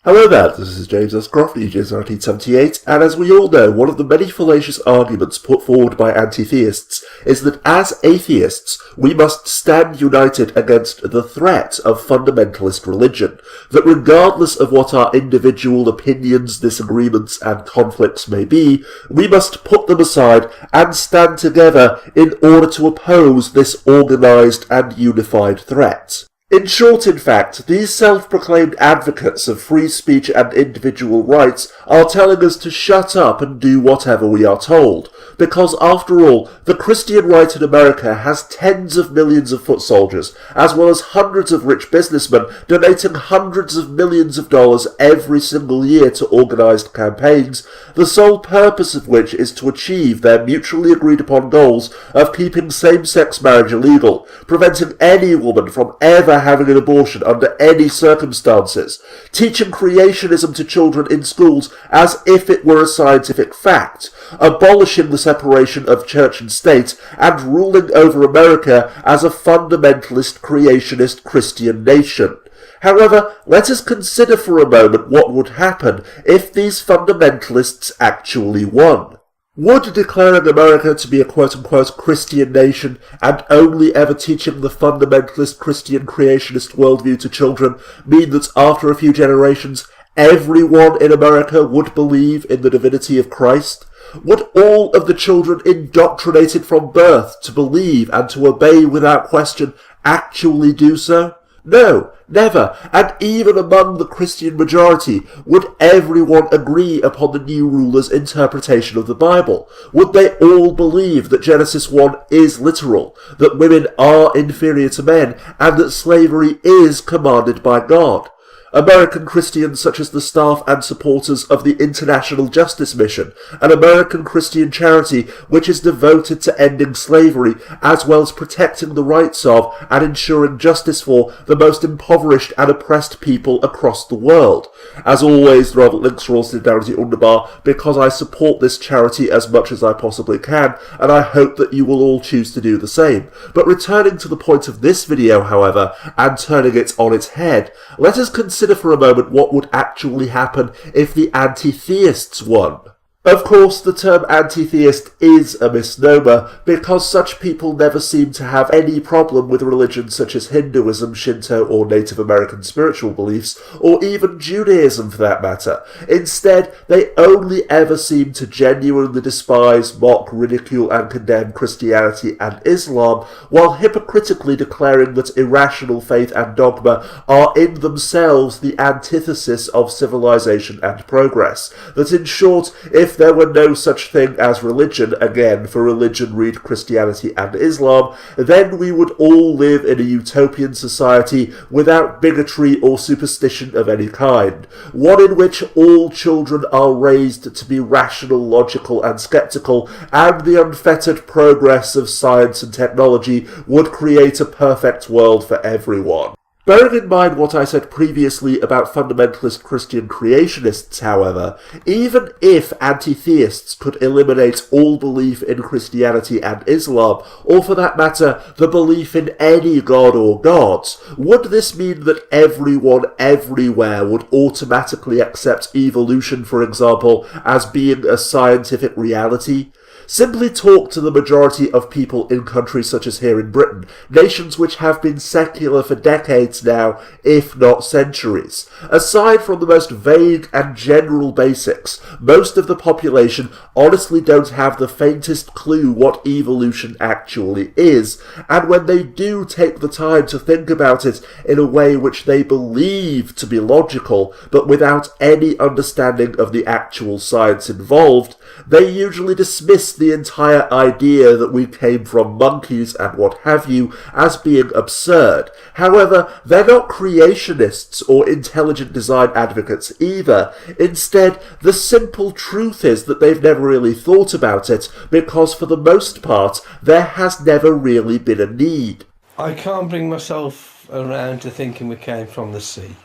Hello there, this is James S. Croft, EJ's 1978, and as we all know, one of the many fallacious arguments put forward by anti-theists is that as atheists, we must stand united against the threat of fundamentalist religion, that regardless of what our individual opinions, disagreements, and conflicts may be, we must put them aside and stand together in order to oppose this organised and unified threat. In short, in fact, these self-proclaimed advocates of free speech and individual rights are telling us to shut up and do whatever we are told, because after all, the Christian right in America has tens of millions of foot soldiers, as well as hundreds of rich businessmen donating hundreds of millions of dollars every single year to organised campaigns, the sole purpose of which is to achieve their mutually agreed upon goals of keeping same-sex marriage illegal, preventing any woman from ever having an abortion under any circumstances, teaching creationism to children in schools as if it were a scientific fact, abolishing the separation of church and state, and ruling over America as a fundamentalist creationist Christian nation. However, let us consider for a moment what would happen if these fundamentalists actually won. Would declaring America to be a quote-unquote Christian nation and only ever teaching the fundamentalist Christian creationist worldview to children mean that after a few generations, everyone in America would believe in the divinity of Christ? Would all of the children indoctrinated from birth to believe and to obey without question actually do so? No, never, and even among the Christian majority, would everyone agree upon the new ruler's interpretation of the Bible? Would they all believe that Genesis 1 is literal, that women are inferior to men, and that slavery is commanded by God? American Christians such as the staff and supporters of the International Justice Mission, an American Christian charity which is devoted to ending slavery as well as protecting the rights of and ensuring justice for the most impoverished and oppressed people across the world. As always, the relevant links are all listed down in the underbar because I support this charity as much as I possibly can, and I hope that you will all choose to do the same. But returning to the point of this video, however, and turning it on its head, let us consider for a moment what would actually happen if the anti-theists won. Of course, the term anti-theist is a misnomer, because such people never seem to have any problem with religions such as Hinduism, Shinto, or Native American spiritual beliefs, or even Judaism for that matter. Instead, they only ever seem to genuinely despise, mock, ridicule, and condemn Christianity and Islam, while hypocritically declaring that irrational faith and dogma are in themselves the antithesis of civilization and progress. That in short, if there were no such thing as religion, again, for religion read Christianity and Islam, then we would all live in a utopian society without bigotry or superstition of any kind, one in which all children are raised to be rational, logical, and skeptical, and the unfettered progress of science and technology would create a perfect world for everyone. Bearing in mind what I said previously about fundamentalist Christian creationists, however, even if anti-theists could eliminate all belief in Christianity and Islam, or for that matter, the belief in any god or gods, would this mean that everyone everywhere would automatically accept evolution, for example, as being a scientific reality? Simply talk to the majority of people in countries such as here in Britain, nations which have been secular for decades now, if not centuries. Aside from the most vague and general basics, most of the population honestly don't have the faintest clue what evolution actually is, and when they do take the time to think about it in a way which they believe to be logical, but without any understanding of the actual science involved, they usually dismiss the entire idea that we came from monkeys and what have you as being absurd. However, they're not creationists or intelligent design advocates either. Instead, the simple truth is that they've never really thought about it, because for the most part, there has never really been a need. I can't bring myself around to thinking we came from the sea.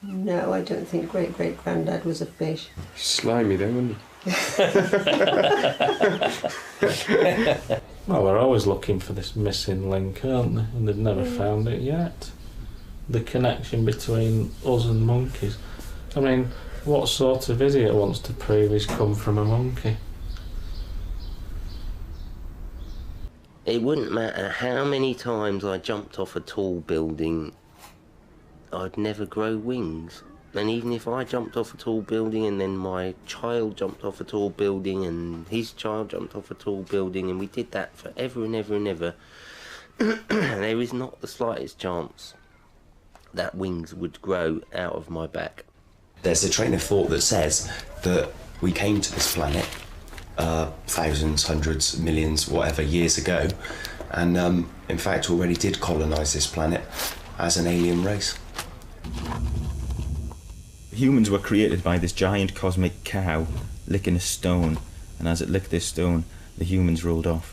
No, I don't think great-great-granddad was a fish. Slimy then, wasn't he? Well, they're always looking for this missing link, aren't they? And they've never found it yet. The connection between us and monkeys. I mean, what sort of idiot wants to prove he's come from a monkey? It wouldn't matter how many times I jumped off a tall building, I'd never grow wings. And even if I jumped off a tall building and then my child jumped off a tall building and his child jumped off a tall building, and we did that forever and ever and ever, there is not the slightest chance that wings would grow out of my back. There's a train of thought that says that we came to this planet thousands, hundreds, millions, whatever, years ago, and in fact already did colonise this planet as an alien race. Humans were created by this giant cosmic cow licking a stone, and as it licked this stone, the humans rolled off.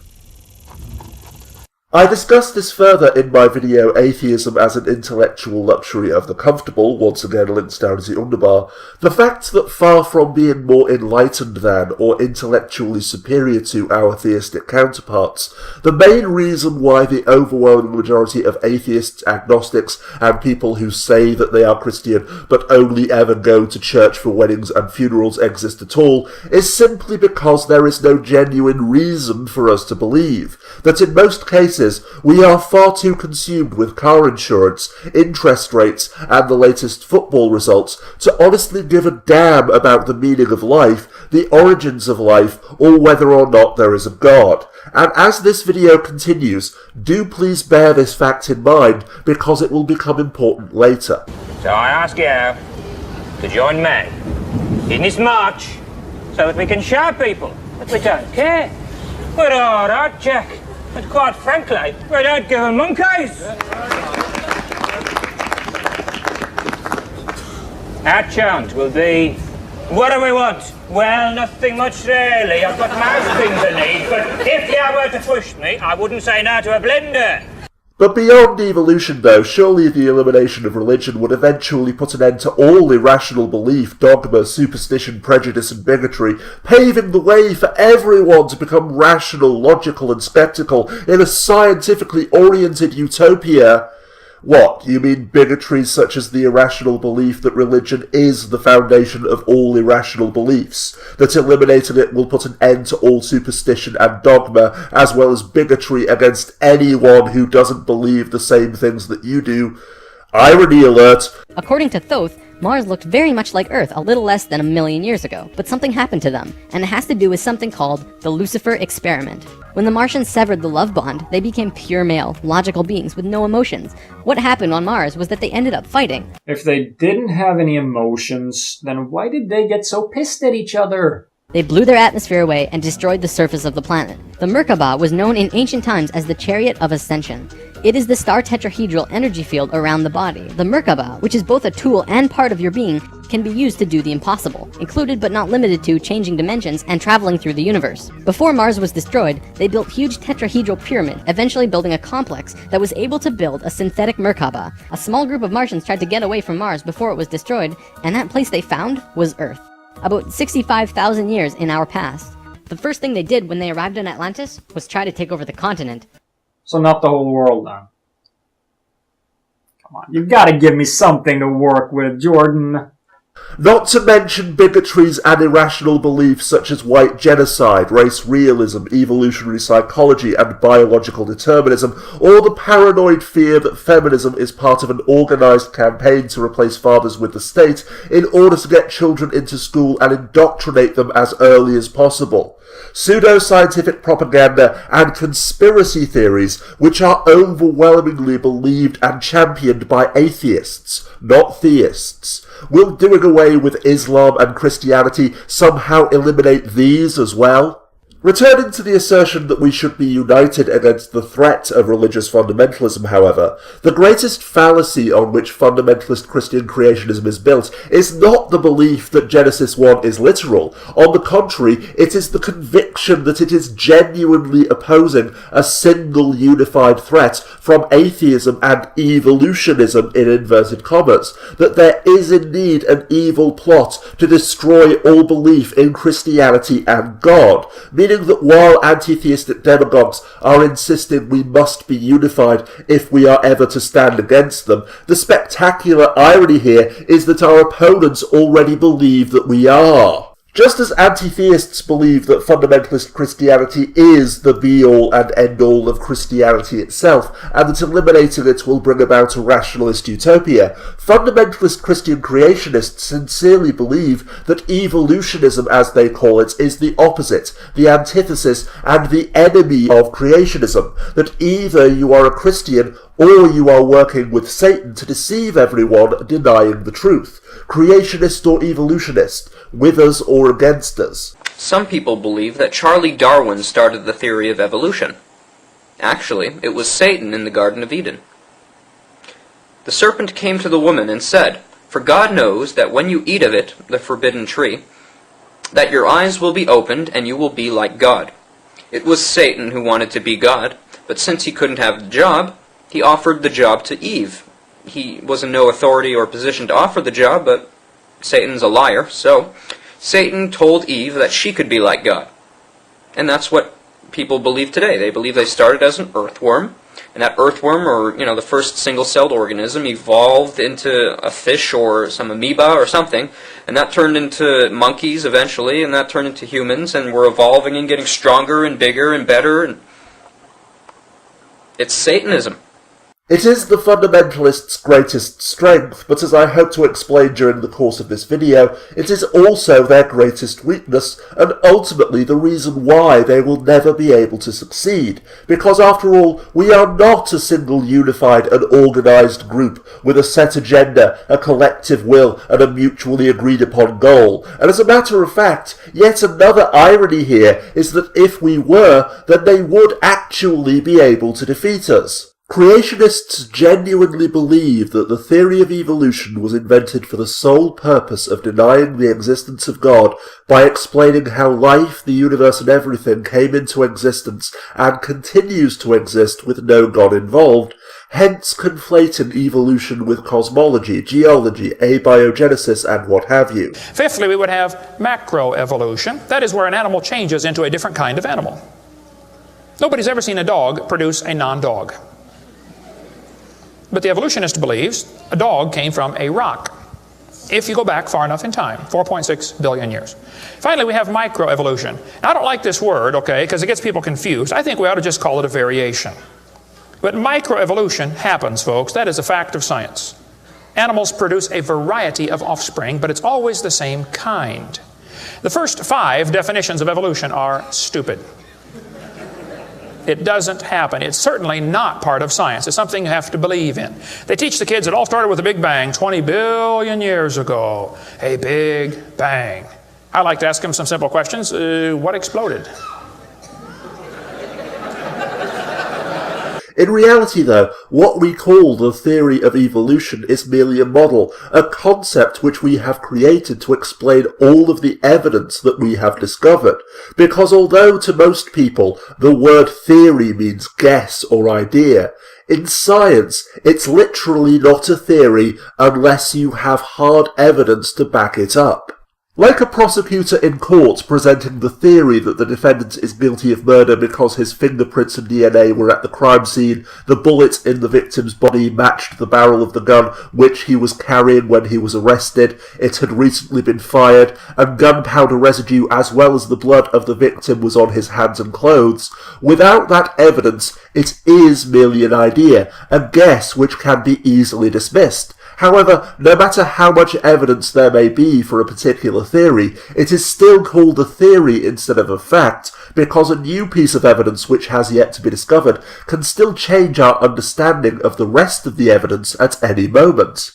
I discussed this further in my video Atheism as an Intellectual Luxury of the Comfortable, once again links down as the underbar. The fact that far from being more enlightened than or intellectually superior to our theistic counterparts, the main reason why the overwhelming majority of atheists, agnostics, and people who say that they are Christian but only ever go to church for weddings and funerals exist at all is simply because there is no genuine reason for us to believe that in most cases we are far too consumed with car insurance, interest rates, and the latest football results to honestly give a damn about the meaning of life, the origins of life, or whether or not there is a God. And as this video continues, do please bear this fact in mind, because it will become important later. So I ask you to join me in this march so that we can show people that we don't care. We're alright, Jack. And quite frankly, we don't give a monkeys. Our chant will be, what do we want? Well, nothing much really. I've got most things I need, but if you were to push me, I wouldn't say no to a blender. But beyond evolution, though, surely the elimination of religion would eventually put an end to all irrational belief, dogma, superstition, prejudice, and bigotry, paving the way for everyone to become rational, logical, and skeptical in a scientifically oriented utopia. What, you mean bigotry such as the irrational belief that religion is the foundation of all irrational beliefs, that eliminating it will put an end to all superstition and dogma, as well as bigotry against anyone who doesn't believe the same things that you do? Irony alert! According to Thoth, Mars looked very much like Earth a little less than 1 million years ago, but something happened to them, and it has to do with something called the Lucifer experiment. When the Martians severed the love bond, they became pure male, logical beings with no emotions. What happened on Mars was that they ended up fighting. If they didn't have any emotions, then why did they get so pissed at each other? They blew their atmosphere away and destroyed the surface of the planet. The Merkaba was known in ancient times as the Chariot of Ascension. It is the star tetrahedral energy field around the body. The Merkaba, which is both a tool and part of your being, can be used to do the impossible, included but not limited to changing dimensions and traveling through the universe. Before Mars was destroyed, they built huge tetrahedral pyramid, eventually building a complex that was able to build a synthetic Merkaba. A small group of Martians tried to get away from Mars before it was destroyed, and that place they found was Earth. About 65,000 years in our past. The first thing they did when they arrived in Atlantis was try to take over the continent. So not the whole world, then. Come on, you gotta give me something to work with, Jordan. Not to mention bigotries and irrational beliefs such as white genocide, race realism, evolutionary psychology, and biological determinism, or the paranoid fear that feminism is part of an organised campaign to replace fathers with the state in order to get children into school and indoctrinate them as early as possible. Pseudo-scientific propaganda and conspiracy theories which are overwhelmingly believed and championed by atheists, not theists. Will doing away with Islam and Christianity somehow eliminate these as well? Returning to the assertion that we should be united against the threat of religious fundamentalism, however, the greatest fallacy on which fundamentalist Christian creationism is built is not the belief that Genesis 1 is literal. On the contrary, it is the conviction that it is genuinely opposing a single unified threat from atheism and evolutionism in inverted commas, that there is indeed an evil plot to destroy all belief in Christianity and God, meaning meaning that while anti-theistic demagogues are insisting we must be unified if we are ever to stand against them, the spectacular irony here is that our opponents already believe that we are. Just as anti-theists believe that fundamentalist Christianity is the be-all and end-all of Christianity itself, and that eliminating it will bring about a rationalist utopia, fundamentalist Christian creationists sincerely believe that evolutionism, as they call it, is the opposite, the antithesis, and the enemy of creationism, that either you are a Christian or you are working with Satan to deceive everyone, denying the truth. Creationist or evolutionist, with us or against us. Some people believe that Charlie Darwin started the theory of evolution. Actually, it was Satan in the Garden of Eden. The serpent came to the woman and said, "For God knows that when you eat of it, the forbidden tree, that your eyes will be opened and you will be like God." It was Satan who wanted to be God, but since he couldn't have the job, he offered the job to Eve. He was in no authority or position to offer the job, but Satan's a liar, so Satan told Eve that she could be like God. And that's what people believe today. They believe they started as an earthworm, and that earthworm, or the first single-celled organism, evolved into a fish or some amoeba or something, and that turned into monkeys eventually, and that turned into humans, and we're evolving and getting stronger and bigger and better, and it's Satanism. It is the fundamentalists' greatest strength, but as I hope to explain during the course of this video, it is also their greatest weakness, and ultimately the reason why they will never be able to succeed. Because after all, we are not a single unified and organised group with a set agenda, a collective will, and a mutually agreed upon goal. And as a matter of fact, yet another irony here is that if we were, then they would actually be able to defeat us. Creationists genuinely believe that the theory of evolution was invented for the sole purpose of denying the existence of God by explaining how life, the universe, and everything came into existence and continues to exist with no God involved, hence conflating evolution with cosmology, geology, abiogenesis, and what have you. Fifthly, we would have macroevolution. That is where an animal changes into a different kind of animal. Nobody's ever seen a dog produce a non-dog. But the evolutionist believes a dog came from a rock, if you go back far enough in time, 4.6 billion years. Finally, we have microevolution. Now, I don't like this word, okay, because it gets people confused. I think we ought to just call it a variation. But microevolution happens, folks. That is a fact of science. Animals produce a variety of offspring, but it's always the same kind. The first 5 definitions of evolution are stupid. It doesn't happen. It's certainly not part of science. It's something you have to believe in. They teach the kids it all started with a big bang 20 billion years ago. A big bang. I like to ask them some simple questions. What exploded? In reality, though, what we call the theory of evolution is merely a model, a concept which we have created to explain all of the evidence that we have discovered. Because although to most people the word theory means guess or idea, in science it's literally not a theory unless you have hard evidence to back it up. Like a prosecutor in court presenting the theory that the defendant is guilty of murder because his fingerprints and DNA were at the crime scene, the bullet in the victim's body matched the barrel of the gun which he was carrying when he was arrested, it had recently been fired, and gunpowder residue as well as the blood of the victim was on his hands and clothes. Without that evidence, it is merely an idea, a guess which can be easily dismissed. However, no matter how much evidence there may be for a particular theory, it is still called a theory instead of a fact, because a new piece of evidence which has yet to be discovered can still change our understanding of the rest of the evidence at any moment.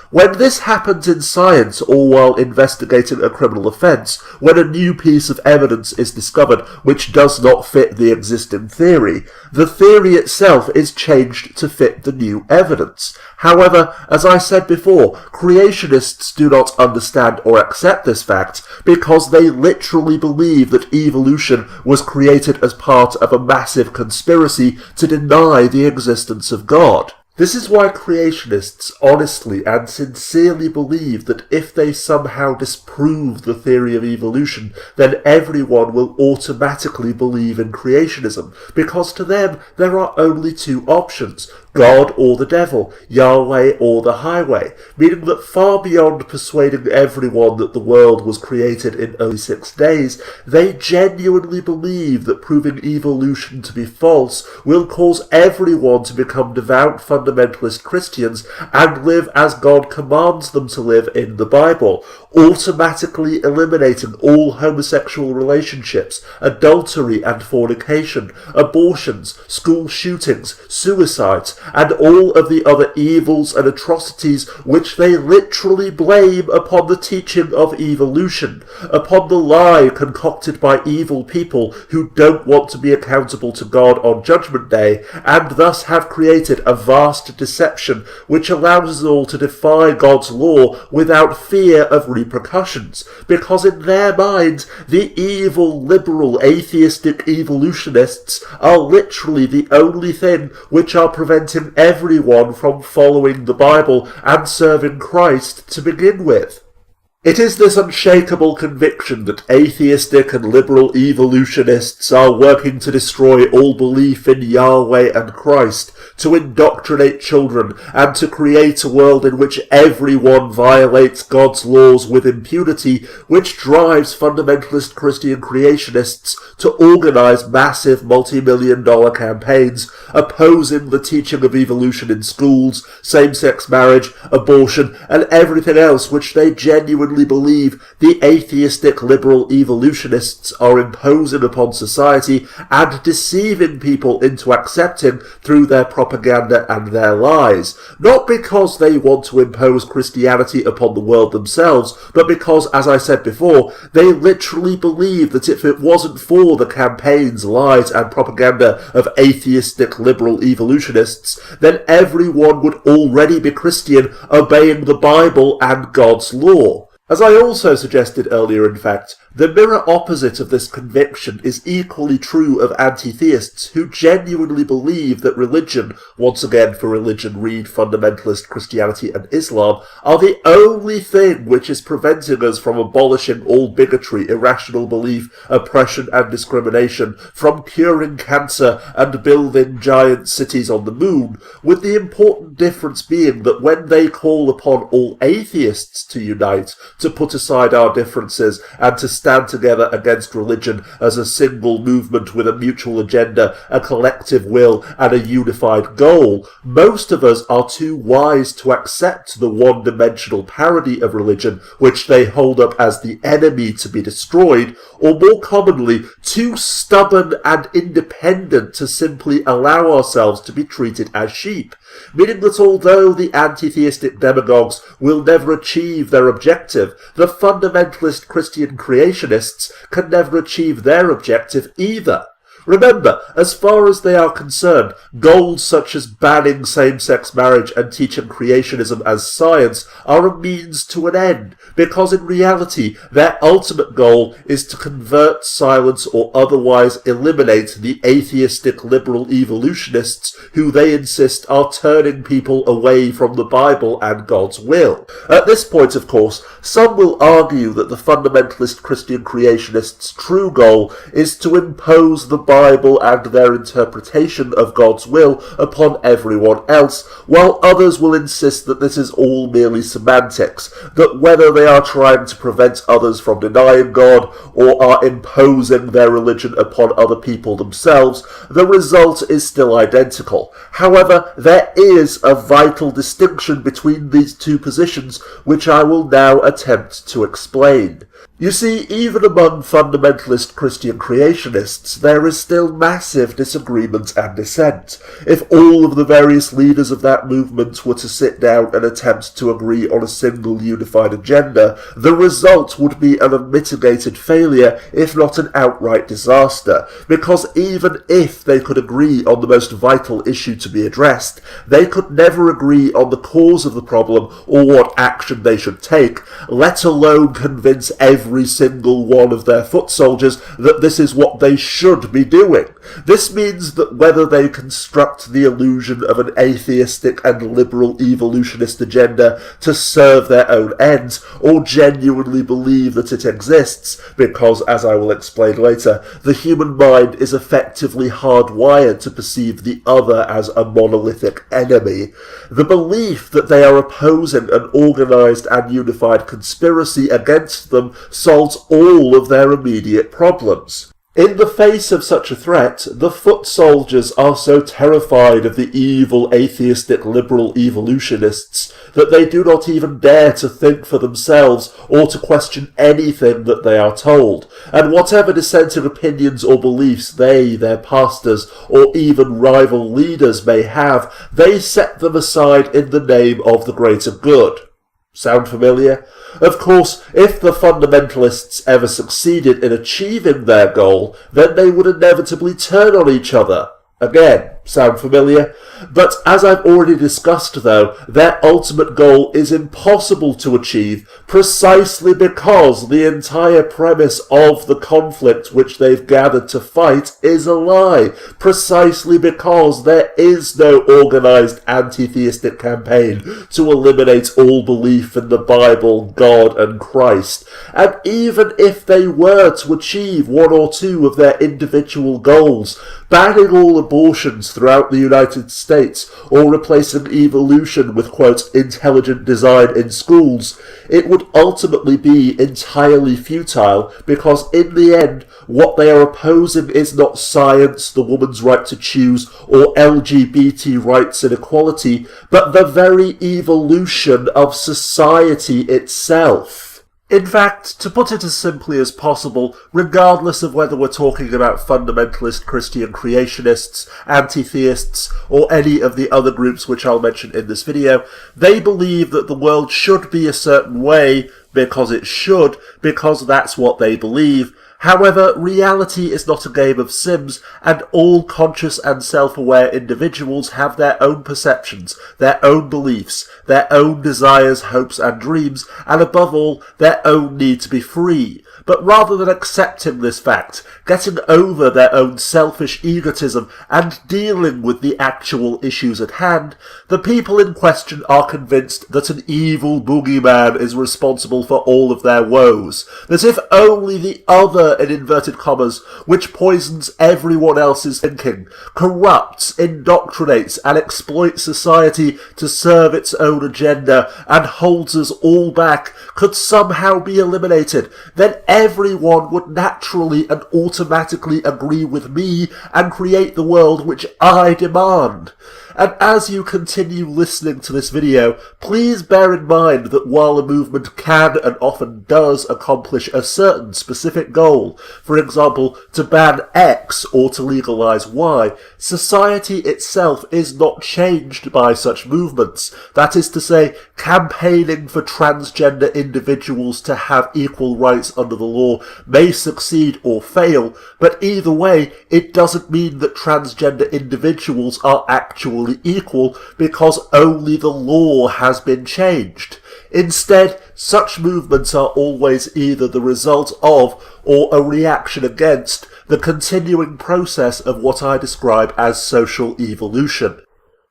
When this happens in science or while investigating a criminal offence, when a new piece of evidence is discovered which does not fit the existing theory, the theory itself is changed to fit the new evidence. However, as I said before, creationists do not understand or accept this fact because they literally believe that evolution was created as part of a massive conspiracy to deny the existence of God. This is why creationists honestly and sincerely believe that if they somehow disprove the theory of evolution, then everyone will automatically believe in creationism, because to them there are only two options: God or the devil, Yahweh or the highway, meaning that far beyond persuading everyone that the world was created in only 6 days, they genuinely believe that proving evolution to be false will cause everyone to become devout fundamentalist Christians and live as God commands them to live in the Bible, automatically eliminating all homosexual relationships, adultery and fornication, abortions, school shootings, suicides, and all of the other evils and atrocities which they literally blame upon the teaching of evolution, upon the lie concocted by evil people who don't want to be accountable to God on Judgment Day, and thus have created a vast deception which allows us all to defy God's law without fear of repercussions, because in their minds the evil, liberal, atheistic evolutionists are literally the only thing which are preventing everyone from following the Bible and serving Christ to begin with. It is this unshakable conviction that atheistic and liberal evolutionists are working to destroy all belief in Yahweh and Christ, to indoctrinate children, and to create a world in which everyone violates God's laws with impunity, which drives fundamentalist Christian creationists to organize massive multi-million-dollar campaigns opposing the teaching of evolution in schools, same-sex marriage, abortion, and everything else which they genuinely believe the atheistic liberal evolutionists are imposing upon society and deceiving people into accepting through their propaganda and their lies, not because they want to impose Christianity upon the world themselves, but because, as I said before, they literally believe that if it wasn't for the campaigns, lies and propaganda of atheistic liberal evolutionists, then everyone would already be Christian, obeying the Bible and God's law. As I also suggested earlier, in fact, the mirror opposite of this conviction is equally true of anti-theists who genuinely believe that religion, once again for religion read fundamentalist Christianity and Islam, are the only thing which is preventing us from abolishing all bigotry, irrational belief, oppression and discrimination, from curing cancer and building giant cities on the moon, with the important difference being that when they call upon all atheists to unite, to put aside our differences and to stand together against religion as a single movement with a mutual agenda, a collective will and a unified goal, most of us are too wise to accept the one-dimensional parody of religion which they hold up as the enemy to be destroyed, or more commonly, too stubborn and independent to simply allow ourselves to be treated as sheep, meaning that although the anti-theistic demagogues will never achieve their objective, the fundamentalist Christian creationists can never achieve their objective either. Remember, as far as they are concerned, goals such as banning same-sex marriage and teaching creationism as science are a means to an end, because in reality their ultimate goal is to convert, silence or otherwise eliminate the atheistic liberal evolutionists who they insist are turning people away from the Bible and God's will. At this point, of course, some will argue that the fundamentalist Christian creationists' true goal is to impose the Bible and their interpretation of God's will upon everyone else, while others will insist that this is all merely semantics, that whether they are trying to prevent others from denying God or are imposing their religion upon other people themselves, the result is still identical. However, there is a vital distinction between these two positions, which I will now attempt to explain. You see, even among fundamentalist Christian creationists, there is still massive disagreement and dissent. If all of the various leaders of that movement were to sit down and attempt to agree on a single unified agenda, the result would be an unmitigated failure, if not an outright disaster, because even if they could agree on the most vital issue to be addressed, they could never agree on the cause of the problem or what action they should take, let alone convince everyone every single one of their foot soldiers that this is what they should be doing. This means that whether they construct the illusion of an atheistic and liberal evolutionist agenda to serve their own ends, or genuinely believe that it exists, because, as I will explain later, the human mind is effectively hardwired to perceive the other as a monolithic enemy, the belief that they are opposing an organised and unified conspiracy against them solves all of their immediate problems. In the face of such a threat, the foot soldiers are so terrified of the evil atheistic liberal evolutionists that they do not even dare to think for themselves or to question anything that they are told, and whatever dissenting opinions or beliefs they, their pastors, or even rival leaders may have, they set them aside in the name of the greater good. Sound familiar? Of course, if the fundamentalists ever succeeded in achieving their goal, then they would inevitably turn on each other. Again, sound familiar? But as I've already discussed though, their ultimate goal is impossible to achieve precisely because the entire premise of the conflict which they've gathered to fight is a lie, precisely because there is no organised anti-theistic campaign to eliminate all belief in the Bible, God and Christ. And even if they were to achieve one or two of their individual goals, banning all abortions throughout the United States, or replacing evolution with, quote, intelligent design in schools, it would ultimately be entirely futile, because in the end, what they are opposing is not science, the woman's right to choose, or LGBT rights and equality, but the very evolution of society itself. In fact, to put it as simply as possible, regardless of whether we're talking about fundamentalist Christian creationists, anti-theists, or any of the other groups which I'll mention in this video, they believe that the world should be a certain way because it should, because that's what they believe. However, reality is not a game of Sims, and all conscious and self-aware individuals have their own perceptions, their own beliefs, their own desires, hopes and dreams, and above all, their own need to be free. But rather than accepting this fact, getting over their own selfish egotism, and dealing with the actual issues at hand, the people in question are convinced that an evil boogeyman is responsible for all of their woes, that if only the other, in inverted commas, which poisons everyone else's thinking, corrupts, indoctrinates, and exploits society to serve its own agenda, and holds us all back, could somehow be eliminated, then everyone would naturally and automatically agree with me and create the world which I demand. And as you continue listening to this video, please bear in mind that while a movement can and often does accomplish a certain specific goal, for example, to ban X or to legalize Y, society itself is not changed by such movements. That is to say, campaigning for transgender individuals to have equal rights under the law may succeed or fail, but either way, it doesn't mean that transgender individuals are actually equal because only the law has been changed. Instead, such movements are always either the result of or a reaction against the continuing process of what I describe as social evolution.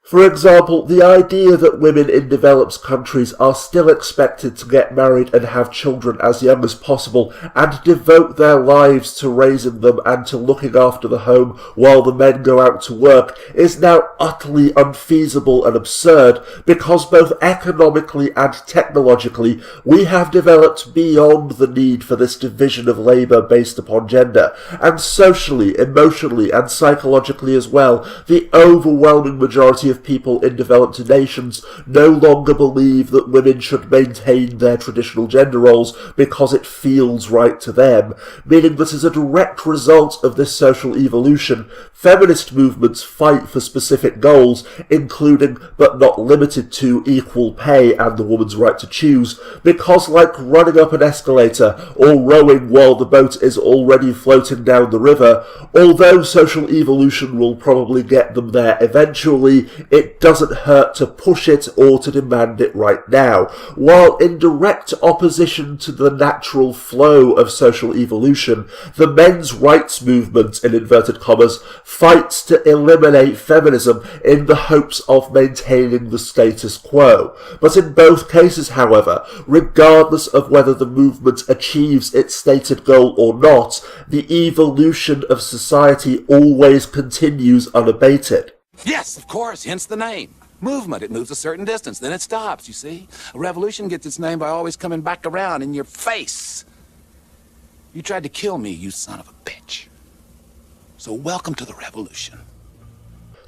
For example, the idea that women in developed countries are still expected to get married and have children as young as possible and devote their lives to raising them and to looking after the home while the men go out to work is now utterly unfeasible and absurd because both economically and technologically we have developed beyond the need for this division of labour based upon gender, and socially, emotionally and psychologically as well, the overwhelming majority of people in developed nations no longer believe that women should maintain their traditional gender roles because it feels right to them, meaning that as a direct result of this social evolution, feminist movements fight for specific goals, including but not limited to equal pay and the woman's right to choose, because like running up an escalator or rowing while the boat is already floating down the river, although social evolution will probably get them there eventually, it doesn't hurt to push it or to demand it right now, while in direct opposition to the natural flow of social evolution, the men's rights movement, in inverted commas, fights to eliminate feminism in the hopes of maintaining the status quo. But in both cases, however, regardless of whether the movement achieves its stated goal or not, the evolution of society always continues unabated. Yes, of course, hence the name. Movement, it moves a certain distance, then it stops, you see? A revolution gets its name by always coming back around in your face. You tried to kill me, you son of a bitch. So welcome to the revolution.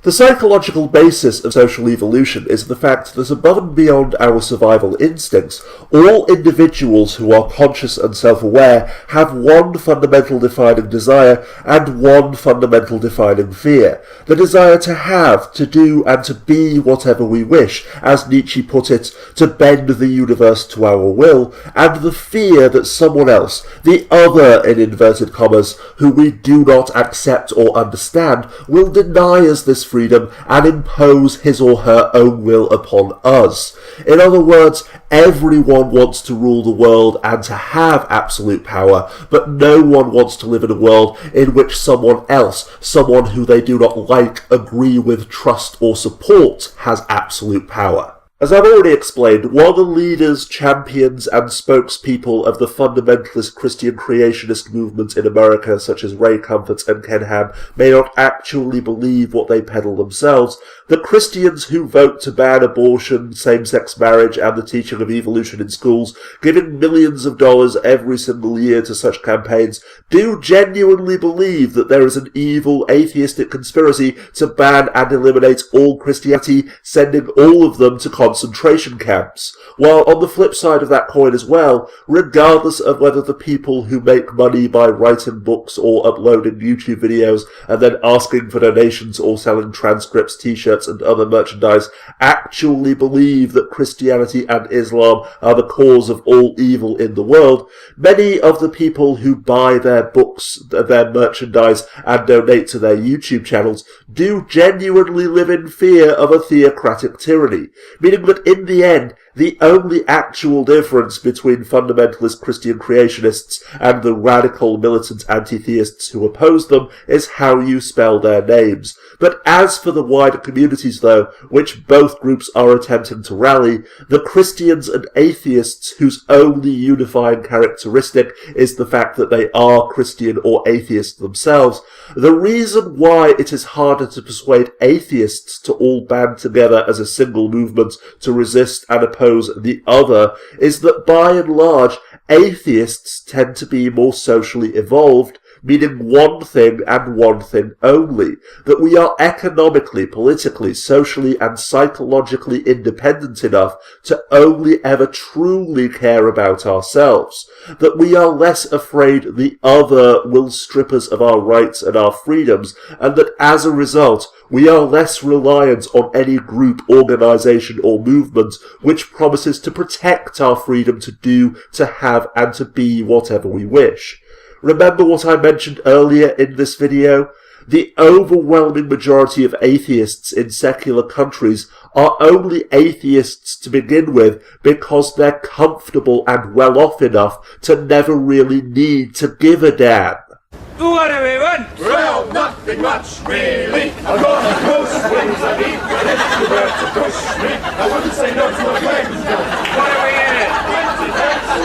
The psychological basis of social evolution is the fact that above and beyond our survival instincts, all individuals who are conscious and self-aware have one fundamental defining desire and one fundamental defining fear. The desire to have, to do, and to be whatever we wish, as Nietzsche put it, to bend the universe to our will, and the fear that someone else, the other in inverted commas, who we do not accept or understand, will deny us this freedom and impose his or her own will upon us. In other words, everyone wants to rule the world and to have absolute power, but no one wants to live in a world in which someone else, someone who they do not like, agree with, trust or support, has absolute power. As I've already explained, while the leaders, champions, and spokespeople of the fundamentalist Christian creationist movement in America, such as Ray Comfort and Ken Ham, may not actually believe what they peddle themselves, the Christians who vote to ban abortion, same-sex marriage, and the teaching of evolution in schools, giving millions of dollars every single year to such campaigns, do genuinely believe that there is an evil, atheistic conspiracy to ban and eliminate all Christianity, sending all of them to concentration camps. While on the flip side of that coin as well, regardless of whether the people who make money by writing books or uploading YouTube videos and then asking for donations or selling transcripts, t-shirts and other merchandise actually believe that Christianity and Islam are the cause of all evil in the world, many of the people who buy their books, their merchandise and donate to their YouTube channels do genuinely live in fear of a theocratic tyranny, meaning that in the end, the only actual difference between fundamentalist Christian creationists and the radical militant anti-theists who oppose them is how you spell their names. But as for the wider communities, though, which both groups are attempting to rally, the Christians and atheists whose only unifying characteristic is the fact that they are Christian or atheist themselves, the reason why it is harder to persuade atheists to all band together as a single movement to resist and oppose the other is that by and large, atheists tend to be more socially evolved, meaning one thing and one thing only, that we are economically, politically, socially and psychologically independent enough to only ever truly care about ourselves, that we are less afraid the other will strip us of our rights and our freedoms, and that as a result, we are less reliant on any group, organisation or movement which promises to protect our freedom to do, to have and to be whatever we wish. Remember what I mentioned earlier in this video? The overwhelming majority of atheists in secular countries are only atheists to begin with because they're comfortable and well off enough to never really need to give a damn. What do we want? Well, nothing much, really. I've got a close wings I need, and if you were to push me, I wouldn't say no to a wings. What do we get?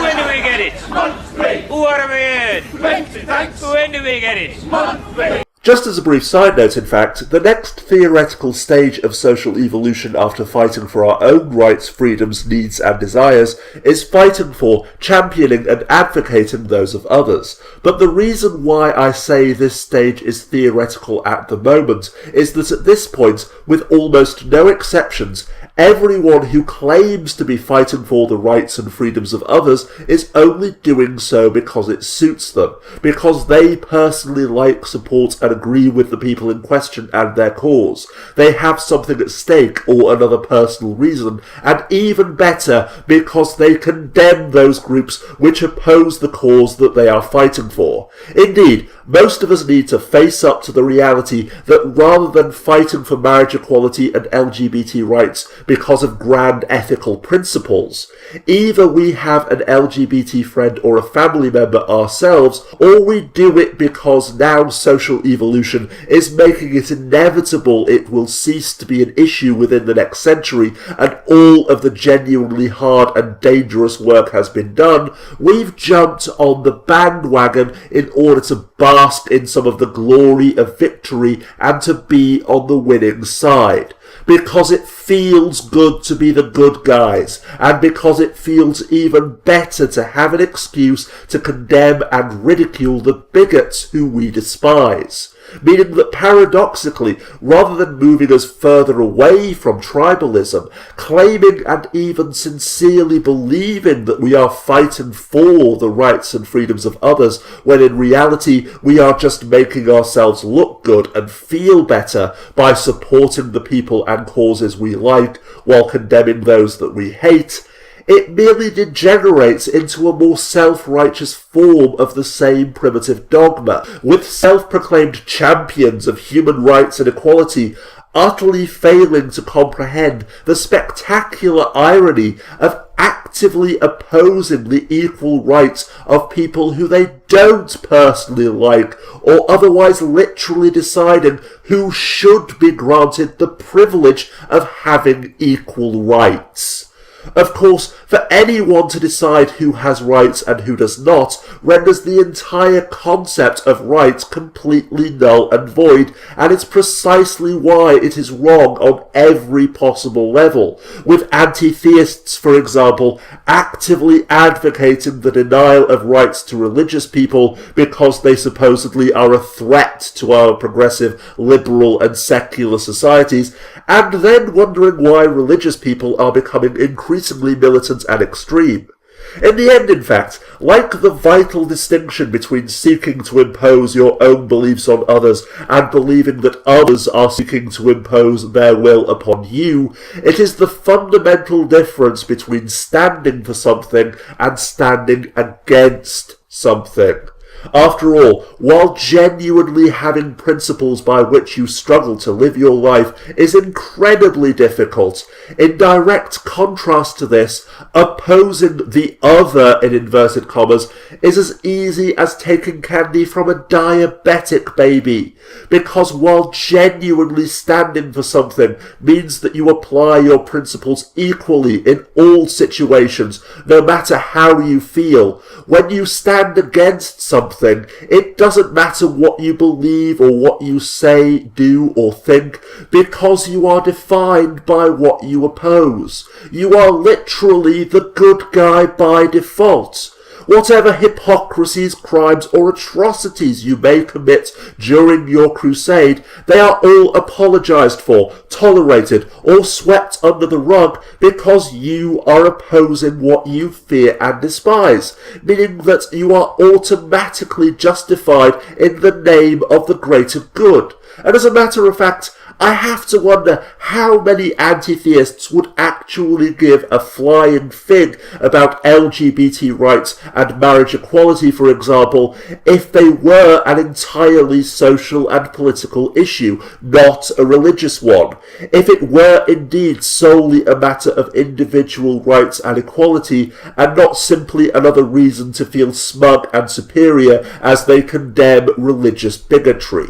When do we get it? Monthly. What do we get? 20, thanks. When do we get it? Monthly. Just as a brief side note, in fact, the next theoretical stage of social evolution after fighting for our own rights, freedoms, needs and desires is fighting for, championing and advocating those of others. But the reason why I say this stage is theoretical at the moment is that at this point, with almost no exceptions, Everyone who claims to be fighting for the rights and freedoms of others is only doing so because it suits them, because they personally like, support and agree with the people in question and their cause. They have something at stake or another personal reason, and even better, because they condemn those groups which oppose the cause that they are fighting for. Indeed, most of us need to face up to the reality that rather than fighting for marriage equality and LGBT rights because of grand ethical principles, either we have an LGBT friend or a family member ourselves, or we do it because now social evolution is making it inevitable it will cease to be an issue within the next century and all of the genuinely hard and dangerous work has been done. We've jumped on the bandwagon in order to bask in some of the glory of victory and to be on the winning side. Because it feels good to be the good guys, and because it feels even better to have an excuse to condemn and ridicule the bigots who we despise. Meaning that paradoxically, rather than moving us further away from tribalism, claiming and even sincerely believing that we are fighting for the rights and freedoms of others, when in reality we are just making ourselves look good and feel better by supporting the people and causes we like while condemning those that we hate, it merely degenerates into a more self-righteous form of the same primitive dogma, with self-proclaimed champions of human rights and equality utterly failing to comprehend the spectacular irony of actively opposing the equal rights of people who they don't personally like, or otherwise literally deciding who should be granted the privilege of having equal rights. Of course, for anyone to decide who has rights and who does not renders the entire concept of rights completely null and void, and it's precisely why it is wrong on every possible level, with anti-theists, for example, actively advocating the denial of rights to religious people because they supposedly are a threat to our progressive, liberal and secular societies, and then wondering why religious people are becoming increasingly militant and extreme. In the end, in fact, like the vital distinction between seeking to impose your own beliefs on others and believing that others are seeking to impose their will upon you, it is the fundamental difference between standing for something and standing against something. After all, while genuinely having principles by which you struggle to live your life is incredibly difficult, in direct contrast to this, opposing the other, in inverted commas, is as easy as taking candy from a diabetic baby. Because while genuinely standing for something means that you apply your principles equally in all situations, no matter how you feel, when you stand against something, it doesn't matter what you believe or what you say, do or think, because you are defined by what you oppose. You are literally the good guy by default. Whatever hypocrisies, crimes or atrocities you may commit during your crusade, they are all apologised for, tolerated or swept under the rug because you are opposing what you fear and despise, meaning that you are automatically justified in the name of the greater good. And as a matter of fact, I have to wonder how many anti-theists would actually give a flying fig about LGBT rights and marriage equality, for example, if they were an entirely social and political issue, not a religious one. If it were indeed solely a matter of individual rights and equality, and not simply another reason to feel smug and superior as they condemn religious bigotry.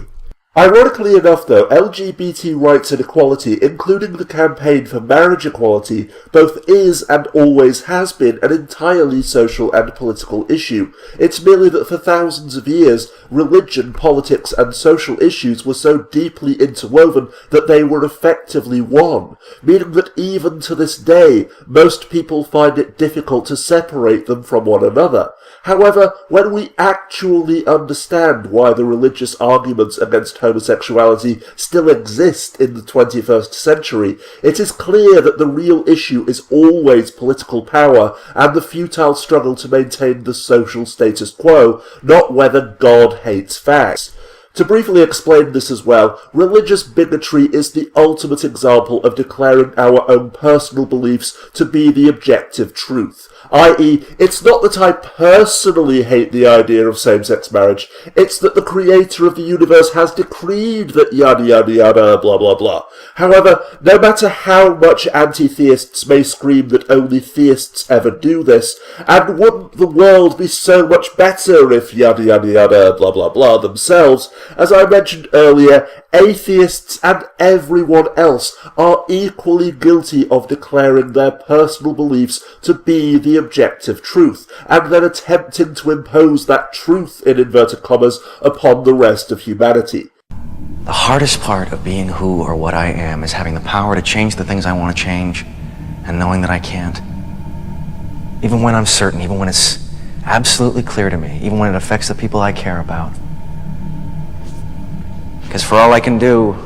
Ironically enough, though, LGBT rights and equality, including the campaign for marriage equality, both is and always has been an entirely social and political issue. It's merely that for thousands of years, religion, politics and social issues were so deeply interwoven that they were effectively one, meaning that even to this day, most people find it difficult to separate them from one another. However, when we actually understand why the religious arguments against homosexuality still exist in the 21st century, it is clear that the real issue is always political power and the futile struggle to maintain the social status quo, not whether God hates fags. To briefly explain this as well, religious bigotry is the ultimate example of declaring our own personal beliefs to be the objective truth. I.e., it's not that I personally hate the idea of same-sex marriage, it's that the creator of the universe has decreed that yada yada yada blah blah blah. However, no matter how much anti-theists may scream that only theists ever do this, and wouldn't the world be so much better if yada yada yada blah blah blah themselves, as I mentioned earlier, atheists and everyone else are equally guilty of declaring their personal beliefs to be the objective truth, and then attempting to impose that truth, in inverted commas, upon the rest of humanity. The hardest part of being who or what I am is having the power to change the things I want to change, and knowing that I can't. Even when I'm certain, even when it's absolutely clear to me, even when it affects the people I care about. Because for all I can do,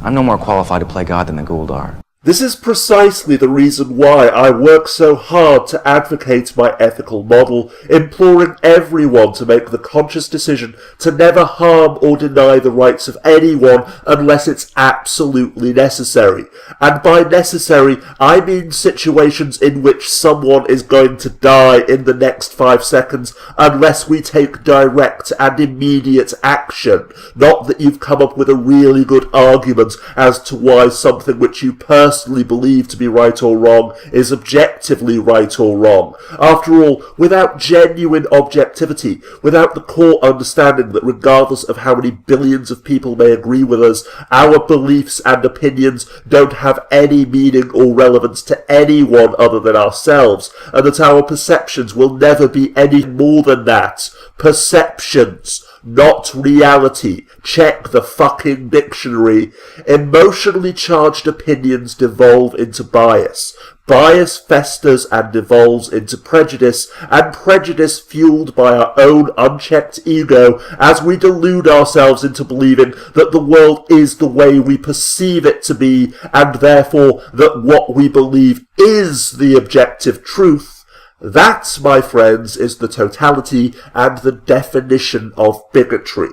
I'm no more qualified to play God than the Gould are. This is precisely the reason why I work so hard to advocate my ethical model, imploring everyone to make the conscious decision to never harm or deny the rights of anyone unless it's absolutely necessary. And by necessary, I mean situations in which someone is going to die in the next 5 seconds unless we take direct and immediate action. Not that you've come up with a really good argument as to why something which you personally believe to be right or wrong is objectively right or wrong. After all, without genuine objectivity, without the core understanding that regardless of how many billions of people may agree with us, our beliefs and opinions don't have any meaning or relevance to anyone other than ourselves, and that our perceptions will never be any more than that. Perceptions, not reality. Check the fucking dictionary. Emotionally charged opinions devolve into bias. Bias festers and devolves into prejudice, and prejudice fueled by our own unchecked ego as we delude ourselves into believing that the world is the way we perceive it to be, and therefore that what we believe is the objective truth. That, my friends, is the totality and the definition of bigotry.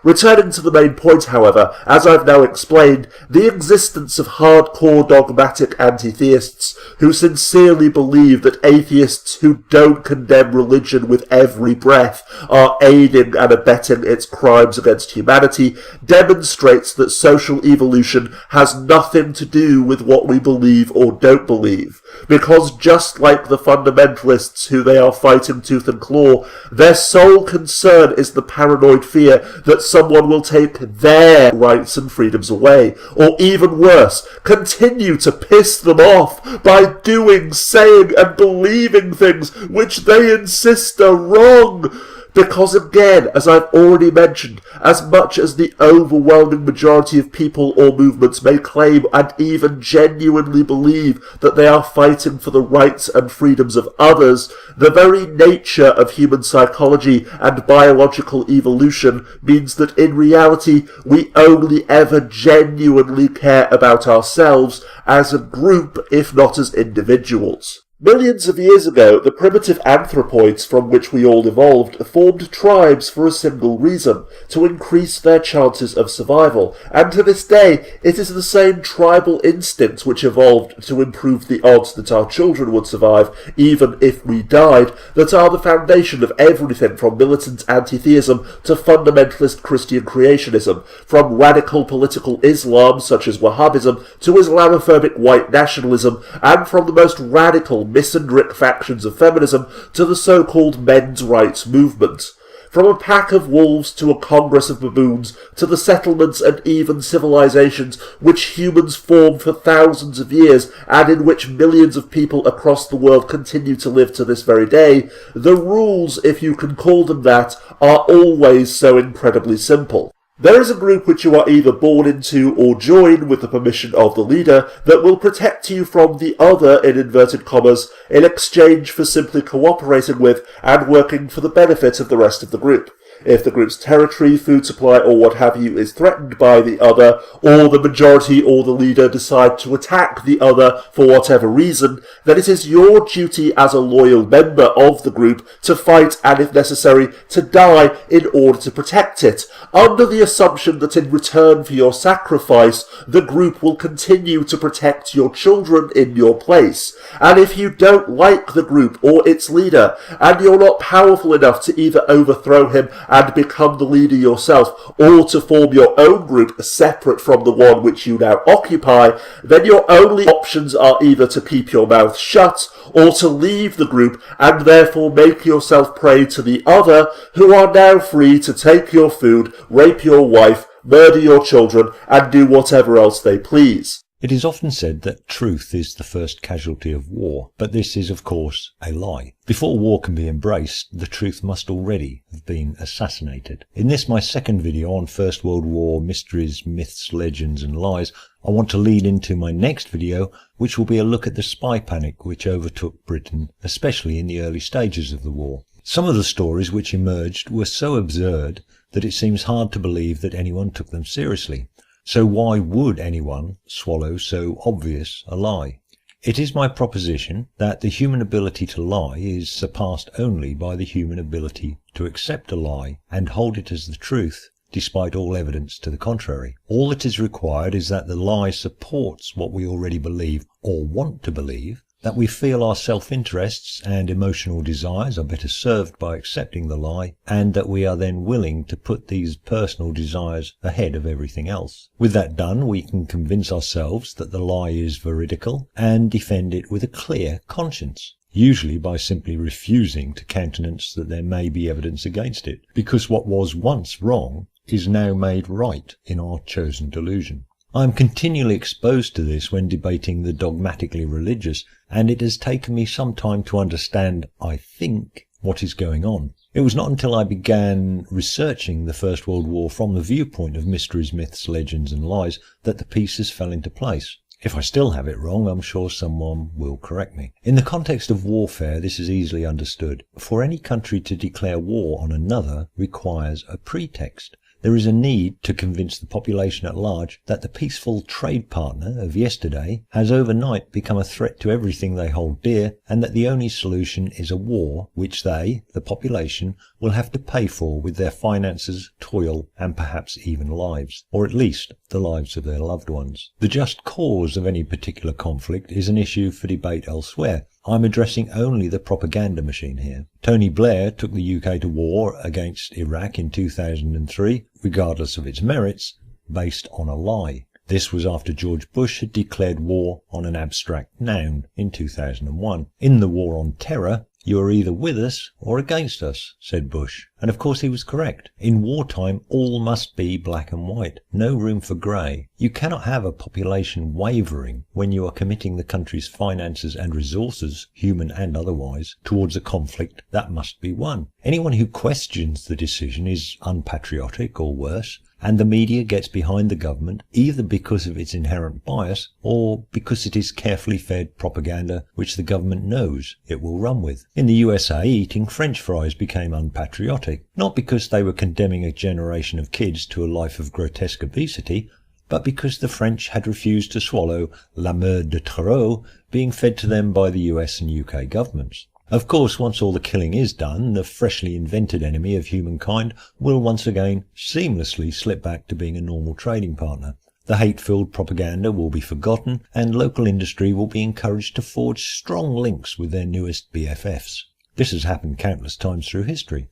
Returning to the main point, however, as I've now explained, the existence of hardcore dogmatic anti-theists who sincerely believe that atheists who don't condemn religion with every breath are aiding and abetting its crimes against humanity demonstrates that social evolution has nothing to do with what we believe or don't believe, because just like the fundamentalists who they are fighting tooth and claw, their sole concern is the paranoid fear that someone will take their rights and freedoms away, or even worse, continue to piss them off by doing, saying and believing things which they insist are wrong. Because again, as I've already mentioned, as much as the overwhelming majority of people or movements may claim and even genuinely believe that they are fighting for the rights and freedoms of others, the very nature of human psychology and biological evolution means that in reality we only ever genuinely care about ourselves as a group, if not as individuals. Millions of years ago, the primitive anthropoids from which we all evolved formed tribes for a single reason, to increase their chances of survival, and to this day it is the same tribal instinct which evolved to improve the odds that our children would survive, even if we died, that are the foundation of everything from militant anti-theism to fundamentalist Christian creationism, from radical political Islam such as Wahhabism to Islamophobic white nationalism, and from the most radical misandric factions of feminism to the so-called men's rights movement. From a pack of wolves to a congress of baboons to the settlements and even civilizations which humans formed for thousands of years and in which millions of people across the world continue to live to this very day, the rules, if you can call them that, are always so incredibly simple. There is a group which you are either born into or join with the permission of the leader that will protect you from the other, in inverted commas, in exchange for simply cooperating with and working for the benefit of the rest of the group. If the group's territory, food supply, or what have you is threatened by the other, or the majority or the leader decide to attack the other for whatever reason, then it is your duty as a loyal member of the group to fight and, if necessary, to die in order to protect it, under the assumption that in return for your sacrifice, the group will continue to protect your children in your place. And if you don't like the group or its leader, and you're not powerful enough to either overthrow him and become the leader yourself, or to form your own group separate from the one which you now occupy, then your only options are either to keep your mouth shut, or to leave the group and therefore make yourself prey to the other, who are now free to take your food, rape your wife, murder your children, and do whatever else they please. It is often said that truth is the first casualty of war, but this is, of course, a lie. Before war can be embraced, the truth must already have been assassinated. In this, my second video on First World War mysteries, myths, legends and lies, I want to lead into my next video, which will be a look at the spy panic which overtook Britain, especially in the early stages of the war. Some of the stories which emerged were so absurd that it seems hard to believe that anyone took them seriously. So why would anyone swallow so obvious a lie? It is my proposition that the human ability to lie is surpassed only by the human ability to accept a lie and hold it as the truth, despite all evidence to the contrary. All that is required is that the lie supports what we already believe or want to believe, that we feel our self-interests and emotional desires are better served by accepting the lie, and that we are then willing to put these personal desires ahead of everything else. With that done, we can convince ourselves that the lie is veridical and defend it with a clear conscience, usually by simply refusing to countenance that there may be evidence against it, because what was once wrong is now made right in our chosen delusion. I am continually exposed to this when debating the dogmatically religious, and it has taken me some time to understand, I think, what is going on. It was not until I began researching the First World War from the viewpoint of mysteries, myths, legends and lies that the pieces fell into place. If I still have it wrong, I'm sure someone will correct me. In the context of warfare, this is easily understood. For any country to declare war on another requires a pretext. There is a need to convince the population at large that the peaceful trade partner of yesterday has overnight become a threat to everything they hold dear, and that the only solution is a war which they, the population, will have to pay for with their finances, toil, and perhaps even lives, or at least the lives of their loved ones. The just cause of any particular conflict is an issue for debate elsewhere. I'm addressing only the propaganda machine here. Tony Blair took the UK to war against Iraq in 2003, regardless of its merits, based on a lie. This was after George Bush had declared war on an abstract noun in 2001. In the war on terror, you are either with us or against us, said Bush. And of course he was correct. In wartime, all must be black and white. No room for grey. You cannot have a population wavering when you are committing the country's finances and resources, human and otherwise, towards a conflict that must be won. Anyone who questions the decision is unpatriotic or worse, and the media gets behind the government either because of its inherent bias or because it is carefully fed propaganda which the government knows it will run with. In the USA, eating French fries became unpatriotic, not because they were condemning a generation of kids to a life of grotesque obesity, but because the French had refused to swallow la merde de trop being fed to them by the US and UK governments. Of course, once all the killing is done, the freshly invented enemy of humankind will once again seamlessly slip back to being a normal trading partner. The hate-filled propaganda will be forgotten, and local industry will be encouraged to forge strong links with their newest BFFs. This has happened countless times through history.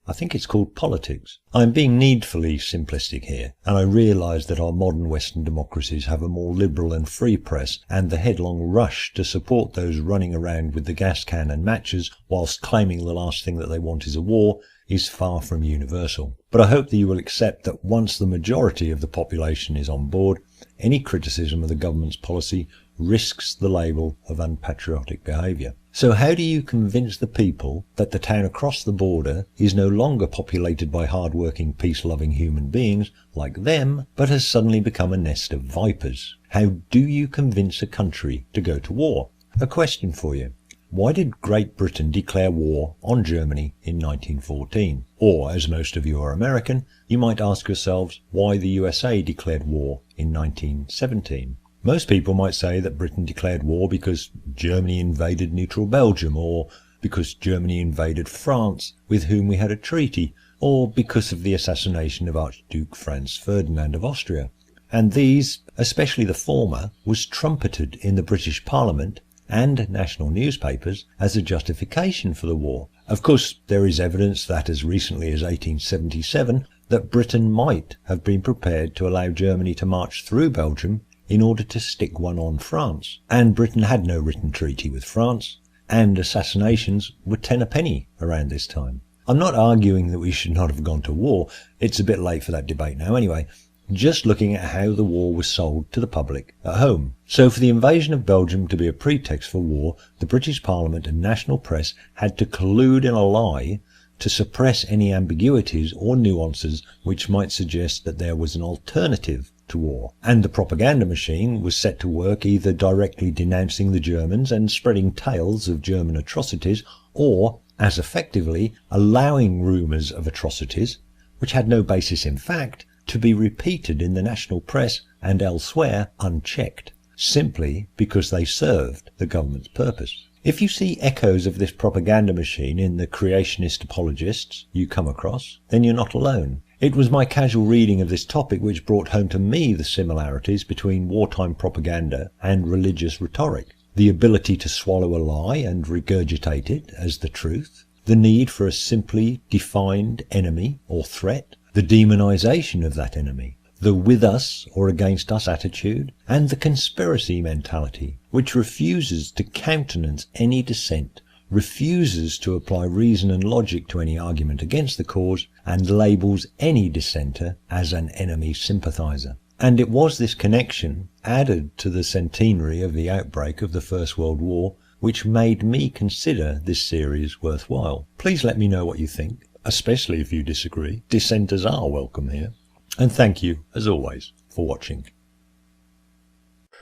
I think it's called politics. I am being needfully simplistic here, and I realise that our modern Western democracies have a more liberal and free press, and the headlong rush to support those running around with the gas can and matches whilst claiming the last thing that they want is a war is far from universal. But I hope that you will accept that once the majority of the population is on board, any criticism of the government's policy risks the label of unpatriotic behaviour. So how do you convince the people that the town across the border is no longer populated by hard-working, peace-loving human beings like them, but has suddenly become a nest of vipers? How do you convince a country to go to war? A question for you. Why did Great Britain declare war on Germany in 1914? Or, as most of you are American, you might ask yourselves why the USA declared war in 1917. Most people might say that Britain declared war because Germany invaded neutral Belgium, or because Germany invaded France, with whom we had a treaty, or because of the assassination of Archduke Franz Ferdinand of Austria. And these, especially the former, was trumpeted in the British Parliament and national newspapers as a justification for the war. Of course, there is evidence that as recently as 1877, that Britain might have been prepared to allow Germany to march through Belgium in order to stick one on France. And Britain had no written treaty with France, and assassinations were 10 a penny around this time. I'm not arguing that we should not have gone to war. It's a bit late for that debate now anyway. Just looking at how the war was sold to the public at home. So for the invasion of Belgium to be a pretext for war, the British Parliament and national press had to collude in a lie to suppress any ambiguities or nuances which might suggest that there was an alternative to war. And the propaganda machine was set to work either directly denouncing the Germans and spreading tales of German atrocities, or, as effectively, allowing rumours of atrocities, which had no basis in fact, to be repeated in the national press and elsewhere unchecked, simply because they served the government's purpose. If you see echoes of this propaganda machine in the creationist apologists you come across, then you're not alone. It was my casual reading of this topic which brought home to me the similarities between wartime propaganda and religious rhetoric. The ability to swallow a lie and regurgitate it as the truth, the need for a simply defined enemy or threat, the demonization of that enemy, the with us or against us attitude, and the conspiracy mentality, which refuses to countenance any dissent, refuses to apply reason and logic to any argument against the cause, and labels any dissenter as an enemy sympathizer. And it was this connection, added to the centenary of the outbreak of the First World War, which made me consider this series worthwhile. Please let me know what you think, especially if you disagree. Dissenters are welcome here. And thank you, as always, for watching.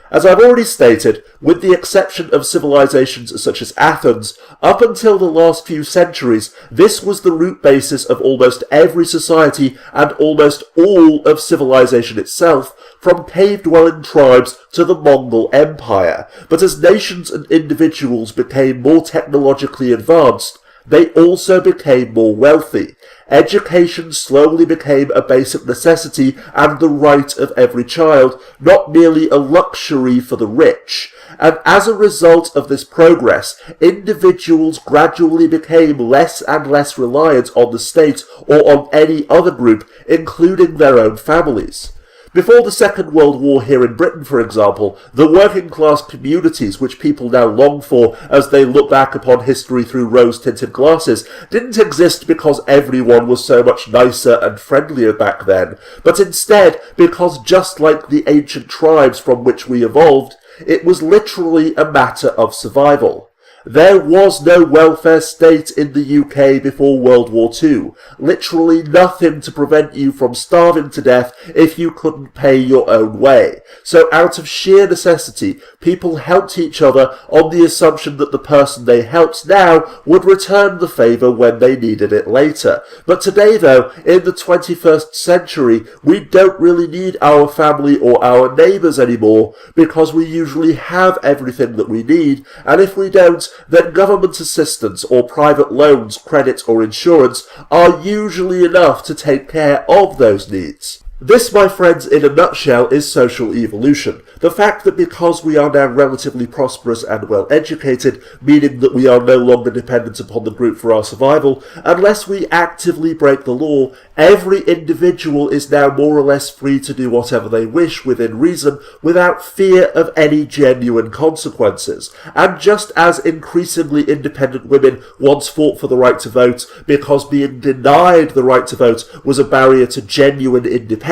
As I've already stated, with the exception of civilizations such as Athens, up until the last few centuries, this was the root basis of almost every society and almost all of civilization itself, from cave-dwelling tribes to the Mongol Empire. But as nations and individuals became more technologically advanced, they also became more wealthy. Education slowly became a basic necessity and the right of every child, not merely a luxury for the rich. And as a result of this progress, individuals gradually became less and less reliant on the state or on any other group, including their own families. Before the Second World War here in Britain, for example, the working class communities which people now long for as they look back upon history through rose-tinted glasses didn't exist because everyone was so much nicer and friendlier back then, but instead because just like the ancient tribes from which we evolved, it was literally a matter of survival. There was no welfare state in the UK before World War II. Literally nothing to prevent you from starving to death if you couldn't pay your own way. So out of sheer necessity, people helped each other on the assumption that the person they helped now would return the favour when they needed it later. But today though, in the 21st century, we don't really need our family or our neighbours anymore because we usually have everything that we need, and if we don't, then government assistance or private loans, credit or insurance are usually enough to take care of those needs. This, my friends, in a nutshell, is social evolution. The fact that because we are now relatively prosperous and well educated, meaning that we are no longer dependent upon the group for our survival, unless we actively break the law, every individual is now more or less free to do whatever they wish within reason, without fear of any genuine consequences. And just as increasingly independent women once fought for the right to vote because being denied the right to vote was a barrier to genuine independence,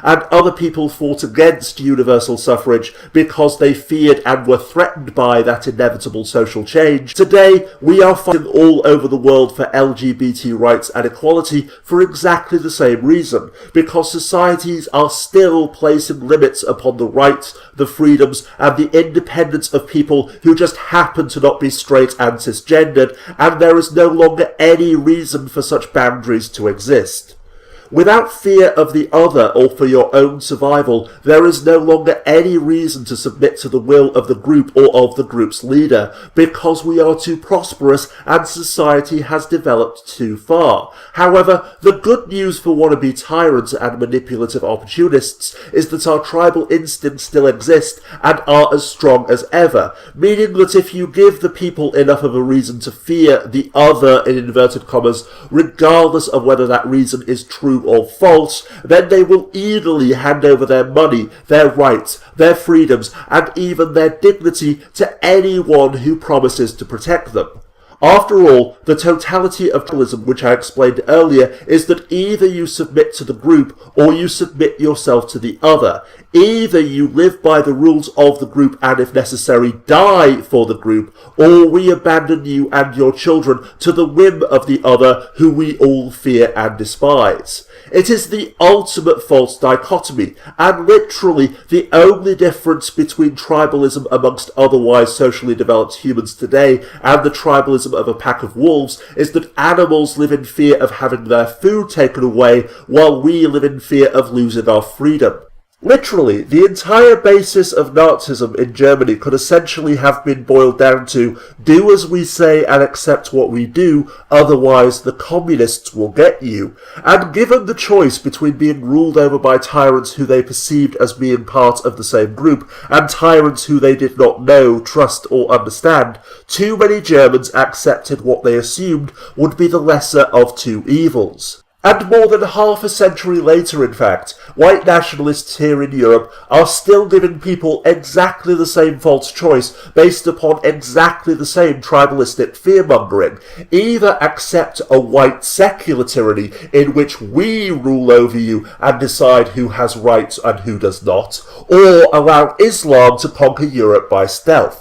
and other people fought against universal suffrage suffrage because they feared and were threatened by that inevitable social change. Today, we are fighting all over the world for LGBT rights and equality for exactly the same reason, because societies are still placing limits upon the rights, the freedoms, and the independence of people who just happen to not be straight and cisgendered, and there is no longer any reason for such boundaries to exist. Without fear of the other or for your own survival, there is no longer any reason to submit to the will of the group or of the group's leader, because we are too prosperous and society has developed too far. However, the good news for wannabe tyrants and manipulative opportunists is that our tribal instincts still exist and are as strong as ever, meaning that if you give the people enough of a reason to fear the other, in inverted commas, regardless of whether that reason is true or false, then they will eagerly hand over their money, their rights, their freedoms, and even their dignity to anyone who promises to protect them. After all, the totality of tribalism, which I explained earlier, is that either you submit to the group or you submit yourself to the other. Either you live by the rules of the group and, if necessary, die for the group, or we abandon you and your children to the whim of the other, who we all fear and despise. It is the ultimate false dichotomy, and literally the only difference between tribalism amongst otherwise socially developed humans today and the tribalism of a pack of wolves is that animals live in fear of having their food taken away, while we live in fear of losing our freedom. Literally, the entire basis of Nazism in Germany could essentially have been boiled down to do as we say and accept what we do, otherwise the communists will get you. And given the choice between being ruled over by tyrants who they perceived as being part of the same group and tyrants who they did not know, trust or understand, too many Germans accepted what they assumed would be the lesser of two evils. And more than half a century later, in fact, white nationalists here in Europe are still giving people exactly the same false choice based upon exactly the same tribalistic fear-mongering. Either accept a white secular tyranny in which we rule over you and decide who has rights and who does not, or allow Islam to conquer Europe by stealth.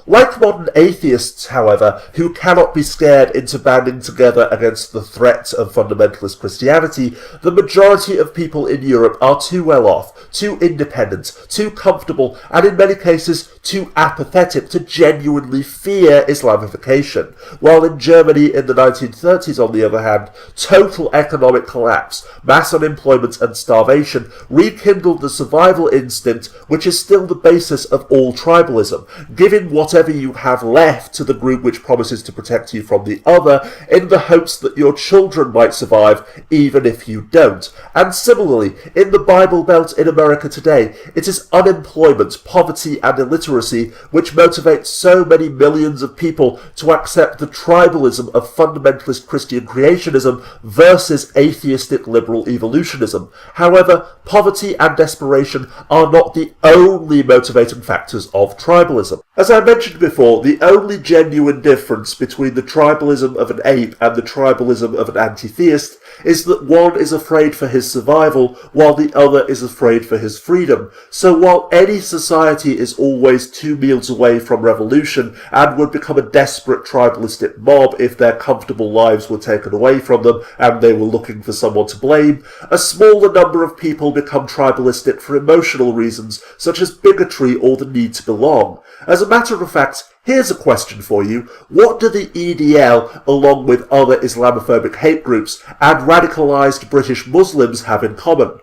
Like modern atheists, however, who cannot be scared into banding together against the threat of fundamentalist Christianity, the majority of people in Europe are too well off, too independent, too comfortable, and in many cases too apathetic to genuinely fear Islamification, while in Germany in the 1930s, on the other hand, total economic collapse, mass unemployment and starvation rekindled the survival instinct which is still the basis of all tribalism, giving whatever you have left to the group which promises to protect you from the other, in the hopes that your children might survive even if you don't. And similarly, in the Bible Belt in America today, it is unemployment, poverty and illiteracy which motivates so many millions of people to accept the tribalism of fundamentalist Christian creationism versus atheistic liberal evolutionism. However, poverty and desperation are not the only motivating factors of tribalism. As I mentioned before, the only genuine difference between the tribalism of an ape and the tribalism of an anti-theist is that one is afraid for his survival while the other is afraid for his freedom. So while any society is always 2 meals away from revolution and would become a desperate tribalistic mob if their comfortable lives were taken away from them and they were looking for someone to blame, a smaller number of people become tribalistic for emotional reasons such as bigotry or the need to belong. As a matter of fact, here's a question for you. What do the EDL, along with other Islamophobic hate groups, and radicalised British Muslims have in common?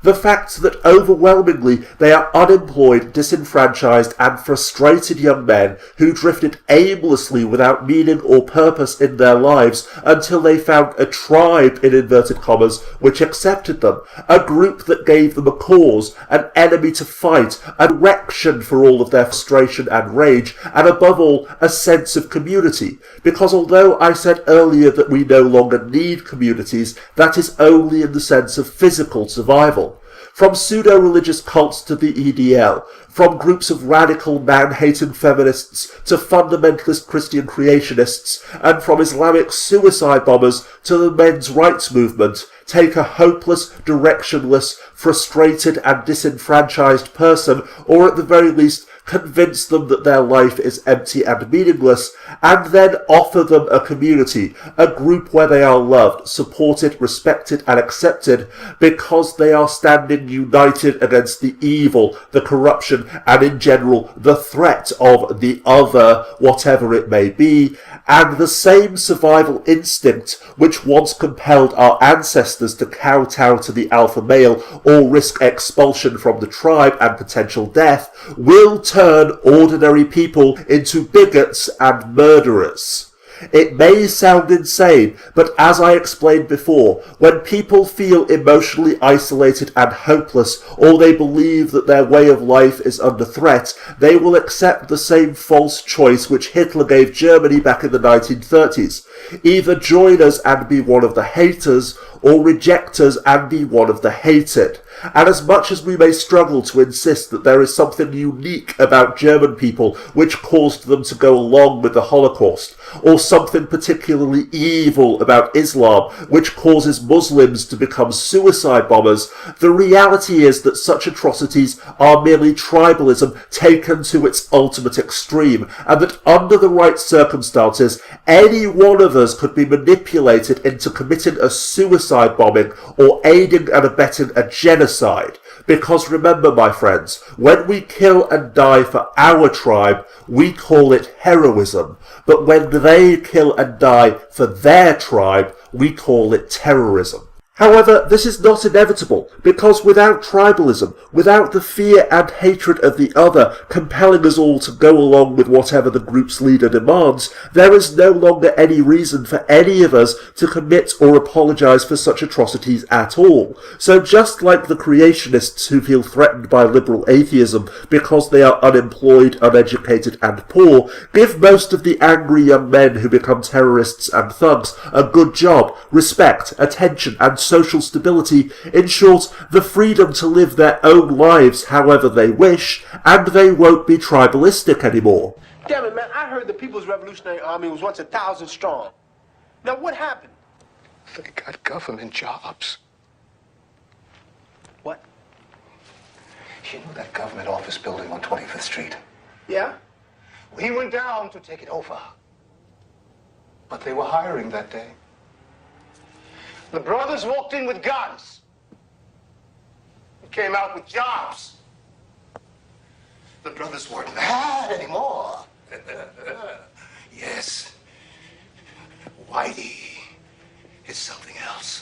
The fact that overwhelmingly they are unemployed, disenfranchised and frustrated young men who drifted aimlessly without meaning or purpose in their lives until they found a tribe, in inverted commas, which accepted them, a group that gave them a cause, an enemy to fight, a direction for all of their frustration and rage, and above all, a sense of community. Because although I said earlier that we no longer need communities, that is only in the sense of physical survival. From pseudo-religious cults to the EDL, from groups of radical man-hating feminists to fundamentalist Christian creationists, and from Islamic suicide bombers to the men's rights movement, take a hopeless, directionless, frustrated and disenfranchised person, or at the very least convince them that their life is empty and meaningless, and then offer them a community, a group where they are loved, supported, respected and accepted because they are standing united against the evil, the corruption and in general the threat of the other, whatever it may be, and the same survival instinct which once compelled our ancestors to kowtow to the alpha male or risk expulsion from the tribe and potential death will turn ordinary people into bigots and murderers. It may sound insane, but as I explained before, when people feel emotionally isolated and hopeless, or they believe that their way of life is under threat, they will accept the same false choice which Hitler gave Germany back in the 1930s. Either join us and be one of the haters, or reject us and be one of the hated. And as much as we may struggle to insist that there is something unique about German people which caused them to go along with the Holocaust, or something particularly evil about Islam which causes Muslims to become suicide bombers, the reality is that such atrocities are merely tribalism taken to its ultimate extreme, and that under the right circumstances, any one of us could be manipulated into committing a suicide bombing or aiding and abetting a genocide. Because remember, my friends, when we kill and die for our tribe, we call it heroism. But when they kill and die for their tribe, we call it terrorism. However, this is not inevitable, because without tribalism, without the fear and hatred of the other compelling us all to go along with whatever the group's leader demands, there is no longer any reason for any of us to commit or apologise for such atrocities at all. So just like the creationists who feel threatened by liberal atheism because they are unemployed, uneducated and poor, give most of the angry young men who become terrorists and thugs a good job, respect, attention and social stability, in short, the freedom to live their own lives however they wish, and they won't be tribalistic anymore. Damn it, man, I heard the People's Revolutionary Army was once 1,000 strong. Now what happened? They got government jobs. What? You know that government office building on 25th Street? Yeah? We went down to take it over. But they were hiring that day. The brothers walked in with guns. They came out with jobs. The brothers weren't that anymore. Yes. Whitey is something else.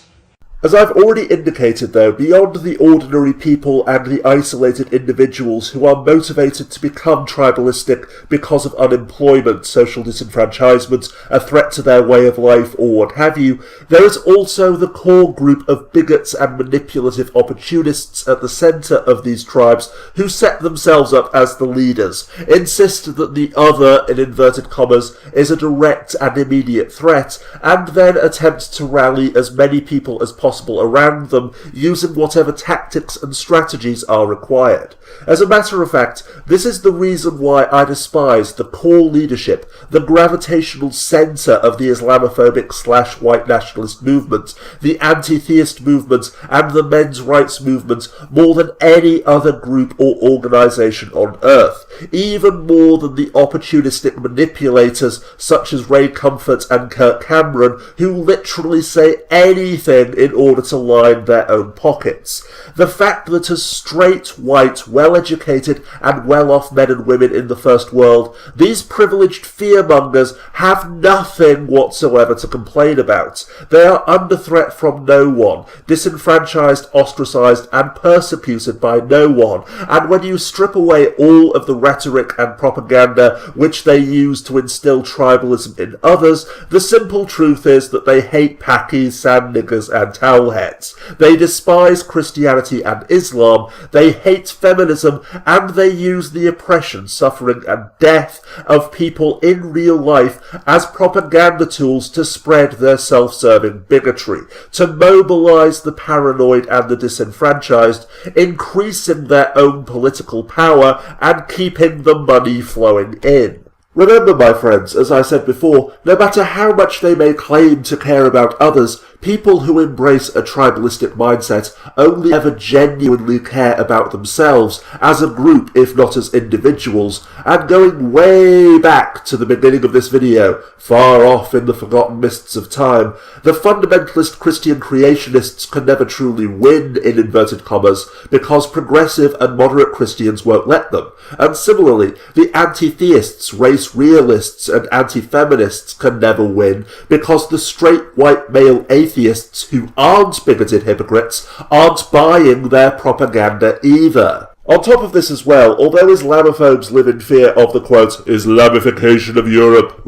As I've already indicated though, beyond the ordinary people and the isolated individuals who are motivated to become tribalistic because of unemployment, social disenfranchisement, a threat to their way of life or what have you, there is also the core group of bigots and manipulative opportunists at the centre of these tribes who set themselves up as the leaders, insist that the other, in inverted commas, is a direct and immediate threat, and then attempt to rally as many people as possible around them using whatever tactics and strategies are required. As a matter of fact, this is the reason why I despise the core leadership, the gravitational centre of the Islamophobic/white nationalist movement, the anti-theist movement and the men's rights movement more than any other group or organisation on earth, even more than the opportunistic manipulators such as Ray Comfort and Kirk Cameron who literally say anything in order to line their own pockets. The fact that as straight, white, well-educated and well-off men and women in the first world, these privileged fearmongers have nothing whatsoever to complain about. They are under threat from no one, disenfranchised, ostracised and persecuted by no one, and when you strip away all of the rhetoric and propaganda which they use to instill tribalism in others, the simple truth is that they hate Pakis, sand niggers and towelheads. They despise Christianity and Islam, they hate feminism, and they use the oppression, suffering and death of people in real life as propaganda tools to spread their self-serving bigotry, to mobilise the paranoid and the disenfranchised, increasing their own political power and keeping the money flowing in. Remember, my friends, as I said before, no matter how much they may claim to care about others, people who embrace a tribalistic mindset only ever genuinely care about themselves as a group, if not as individuals. And going way back to the beginning of this video, far off in the forgotten mists of time, the fundamentalist Christian creationists can never truly win, in inverted commas, because progressive and moderate Christians won't let them. And similarly, the anti-theists, race realists and anti-feminists can never win, because the straight white male atheists who aren't bigoted hypocrites aren't buying their propaganda either. On top of this as well, although Islamophobes live in fear of the, quote, Islamification of Europe,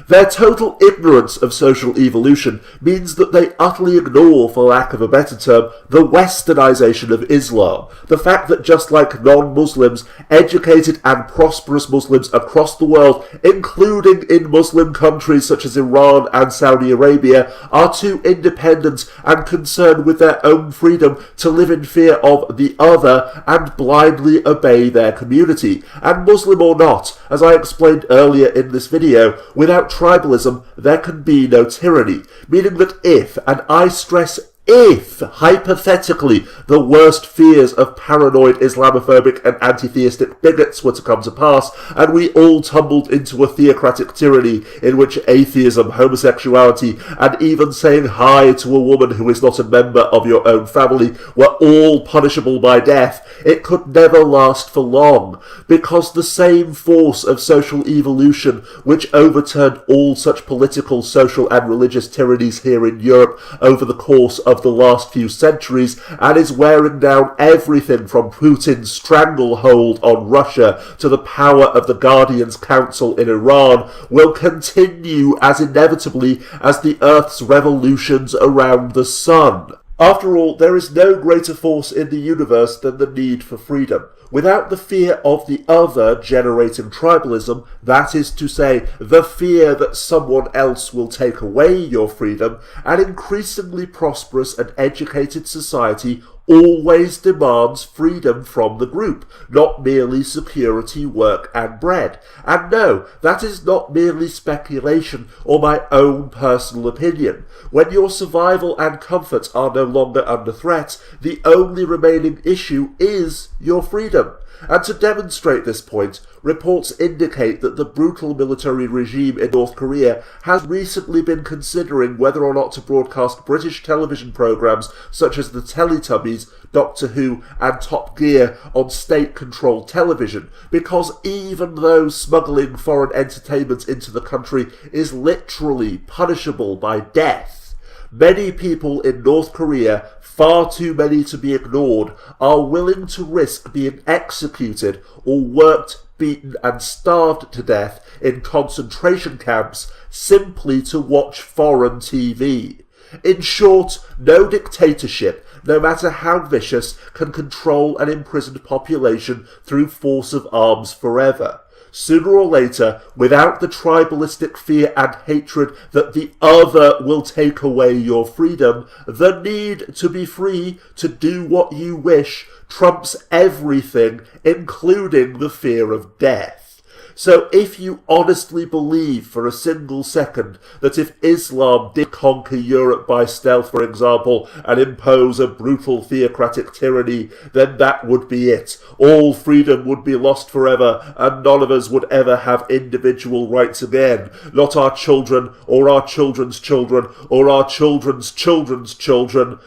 their total ignorance of social evolution means that they utterly ignore, for lack of a better term, the westernization of Islam. The fact that just like non-Muslims, educated and prosperous Muslims across the world, including in Muslim countries such as Iran and Saudi Arabia, are too independent and concerned with their own freedom to live in fear of the other and blindly obey their community. And Muslim or not, as I explained earlier in this video, without tribalism there can be no tyranny, meaning that if, and I stress if, hypothetically, the worst fears of paranoid Islamophobic and anti-theistic bigots were to come to pass, and we all tumbled into a theocratic tyranny in which atheism, homosexuality, and even saying hi to a woman who is not a member of your own family were all punishable by death, it could never last for long, because the same force of social evolution which overturned all such political, social, and religious tyrannies here in Europe over the course of the last few centuries, and is wearing down everything from Putin's stranglehold on Russia to the power of the Guardians Council in Iran, will continue as inevitably as the Earth's revolutions around the sun. After all, there is no greater force in the universe than the need for freedom. Without the fear of the other generating tribalism, that is to say, the fear that someone else will take away your freedom, an increasingly prosperous and educated society always demands freedom from the group, not merely security, work, and bread. And no, that is not merely speculation or my own personal opinion. When your survival and comfort are no longer under threat, the only remaining issue is your freedom. And to demonstrate this point, reports indicate that the brutal military regime in North Korea has recently been considering whether or not to broadcast British television programmes such as the Teletubbies, Doctor Who and Top Gear on state-controlled television, because even though smuggling foreign entertainment into the country is literally punishable by death, many people in North Korea, far too many to be ignored, are willing to risk being executed or worked, beaten and starved to death in concentration camps simply to watch foreign TV. In short, no dictatorship, no matter how vicious, can control an imprisoned population through force of arms forever. Sooner or later, without the tribalistic fear and hatred that the other will take away your freedom, the need to be free to do what you wish trumps everything, including the fear of death. So if you honestly believe for a single second that if Islam did conquer Europe by stealth, for example, and impose a brutal theocratic tyranny, then that would be it. All freedom would be lost forever, and none of us would ever have individual rights again. Not our children, or our children's children, or our children's children's children.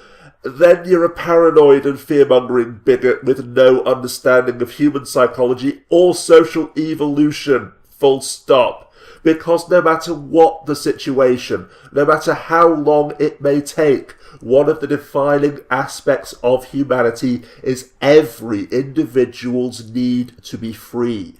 Then you're a paranoid and fear-mongering bigot with no understanding of human psychology or social evolution, full stop. Because no matter what the situation, no matter how long it may take, one of the defining aspects of humanity is every individual's need to be free.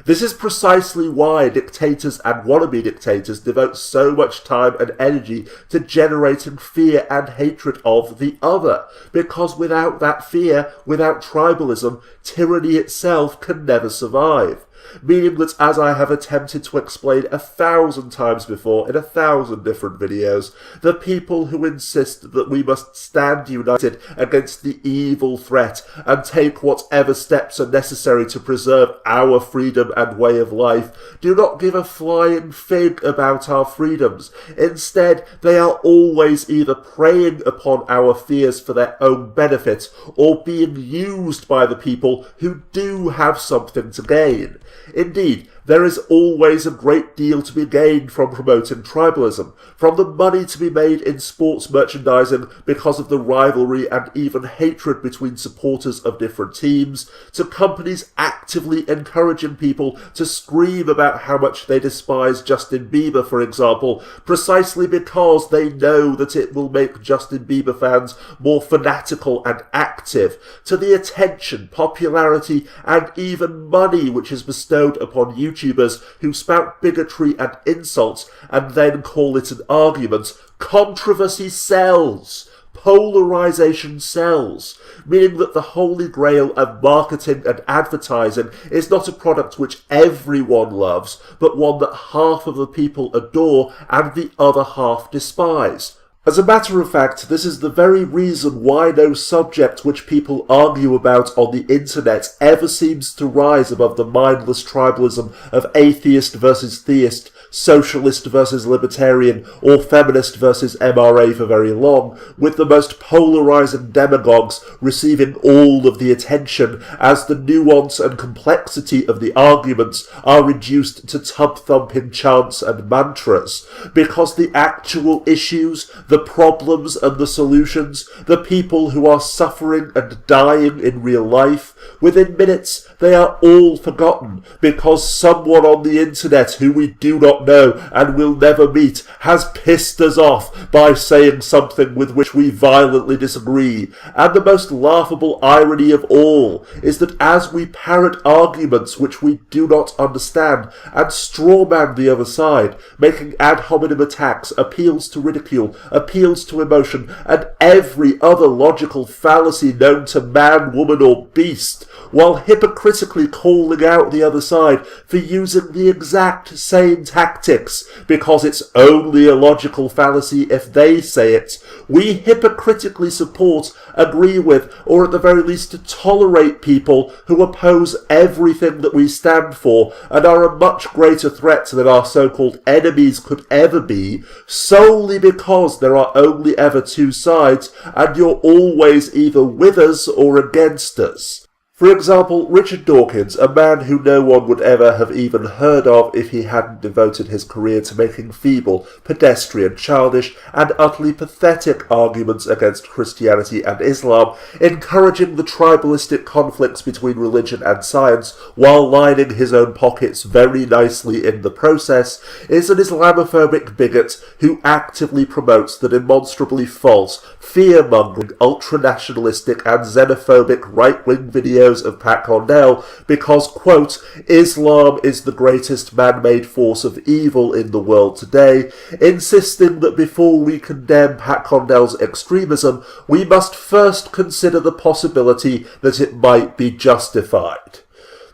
This is precisely why dictators and wannabe dictators devote so much time and energy to generating fear and hatred of the other, because without that fear, without tribalism, tyranny itself can never survive. meaning that, as I have attempted to explain 1,000 times before in 1,000 different videos, the people who insist that we must stand united against the evil threat and take whatever steps are necessary to preserve our freedom and way of life do not give a flying fig about our freedoms. Instead, they are always either preying upon our fears for their own benefit or being used by the people who do have something to gain. Indeed, there is always a great deal to be gained from promoting tribalism, from the money to be made in sports merchandising because of the rivalry and even hatred between supporters of different teams, to companies actively encouraging people to scream about how much they despise Justin Bieber, for example, precisely because they know that it will make Justin Bieber fans more fanatical and active, to the attention, popularity, and even money which is bestowed upon YouTubers who spout bigotry and insults and then call it an argument. Controversy sells. Polarization sells, meaning that the holy grail of marketing and advertising is not a product which everyone loves, but one that half of the people adore and the other half despise. As a matter of fact, this is the very reason why no subject which people argue about on the internet ever seems to rise above the mindless tribalism of atheist versus theist, socialist versus libertarian, or feminist versus MRA for very long, with the most polarising demagogues receiving all of the attention as the nuance and complexity of the arguments are reduced to tub-thumping chants and mantras, because the actual issues, the problems and the solutions, the people who are suffering and dying in real life, within minutes they are all forgotten because someone on the internet who we do not know and will never meet has pissed us off by saying something with which we violently disagree. And the most laughable irony of all is that as we parrot arguments which we do not understand and strawman the other side, making ad hominem attacks, appeals to ridicule, appeals to emotion, and every other logical fallacy known to man, woman, or beast, while hypocritically calling out the other side for using the exact same tactics because it's only a logical fallacy if they say it, we hypocritically support, agree with, or at the very least tolerate people who oppose everything that we stand for and are a much greater threat than our so-called enemies could ever be, solely because there are only ever two sides and you're always either with us or against us. For example, Richard Dawkins, a man who no one would ever have even heard of if he hadn't devoted his career to making feeble, pedestrian, childish, and utterly pathetic arguments against Christianity and Islam, encouraging the tribalistic conflicts between religion and science while lining his own pockets very nicely in the process, is an Islamophobic bigot who actively promotes the demonstrably false, fear-mongering, ultra-nationalistic and xenophobic right-wing videos of Pat Condell because, quote, Islam is the greatest man-made force of evil in the world today, insisting that before we condemn Pat Condell's extremism, we must first consider the possibility that it might be justified.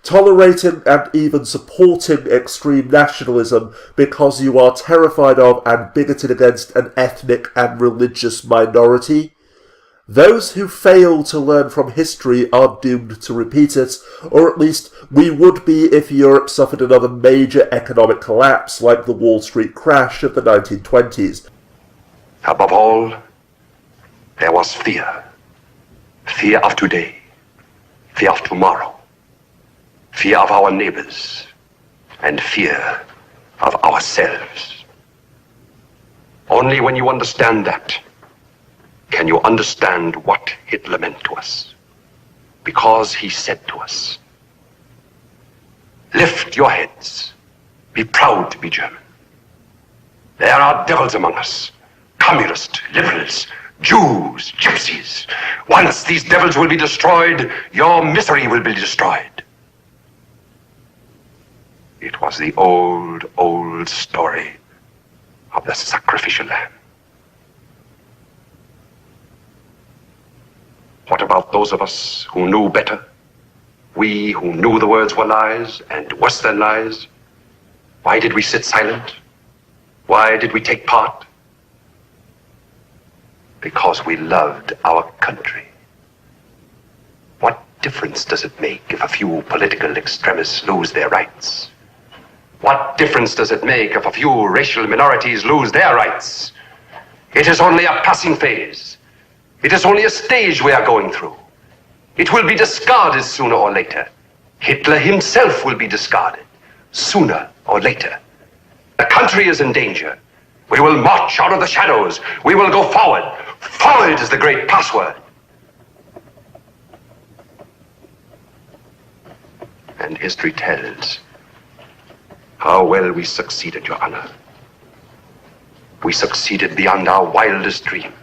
Tolerating and even supporting extreme nationalism because you are terrified of and bigoted against an ethnic and religious minority? Those who fail to learn from history are doomed to repeat it, or at least we would be if Europe suffered another major economic collapse like the Wall Street crash of the 1920s. Above all, there was fear. Fear of today, fear of tomorrow, fear of our neighbors, and fear of ourselves. Only when you understand that can you understand what Hitler meant to us. Because he said to us, lift your heads, be proud to be German. There are devils among us, communists, liberals, Jews, gypsies. Once these devils will be destroyed, your misery will be destroyed. It was the old, old story of the sacrificial lamb. What about those of us who knew better, We who knew the words were lies, and worse than lies, why did we sit silent? Why did we take part? Because we loved our country. What difference does it make if a few political extremists lose their rights? What difference does it make if a few racial minorities lose their rights? It is only a passing phase. It is only a stage we are going through. It will be discarded sooner or later. Hitler himself will be discarded sooner or later. The country is in danger. We will march out of the shadows. We will go forward. Forward is the great password. And history tells how well we succeeded, Your Honor. We succeeded beyond our wildest dreams.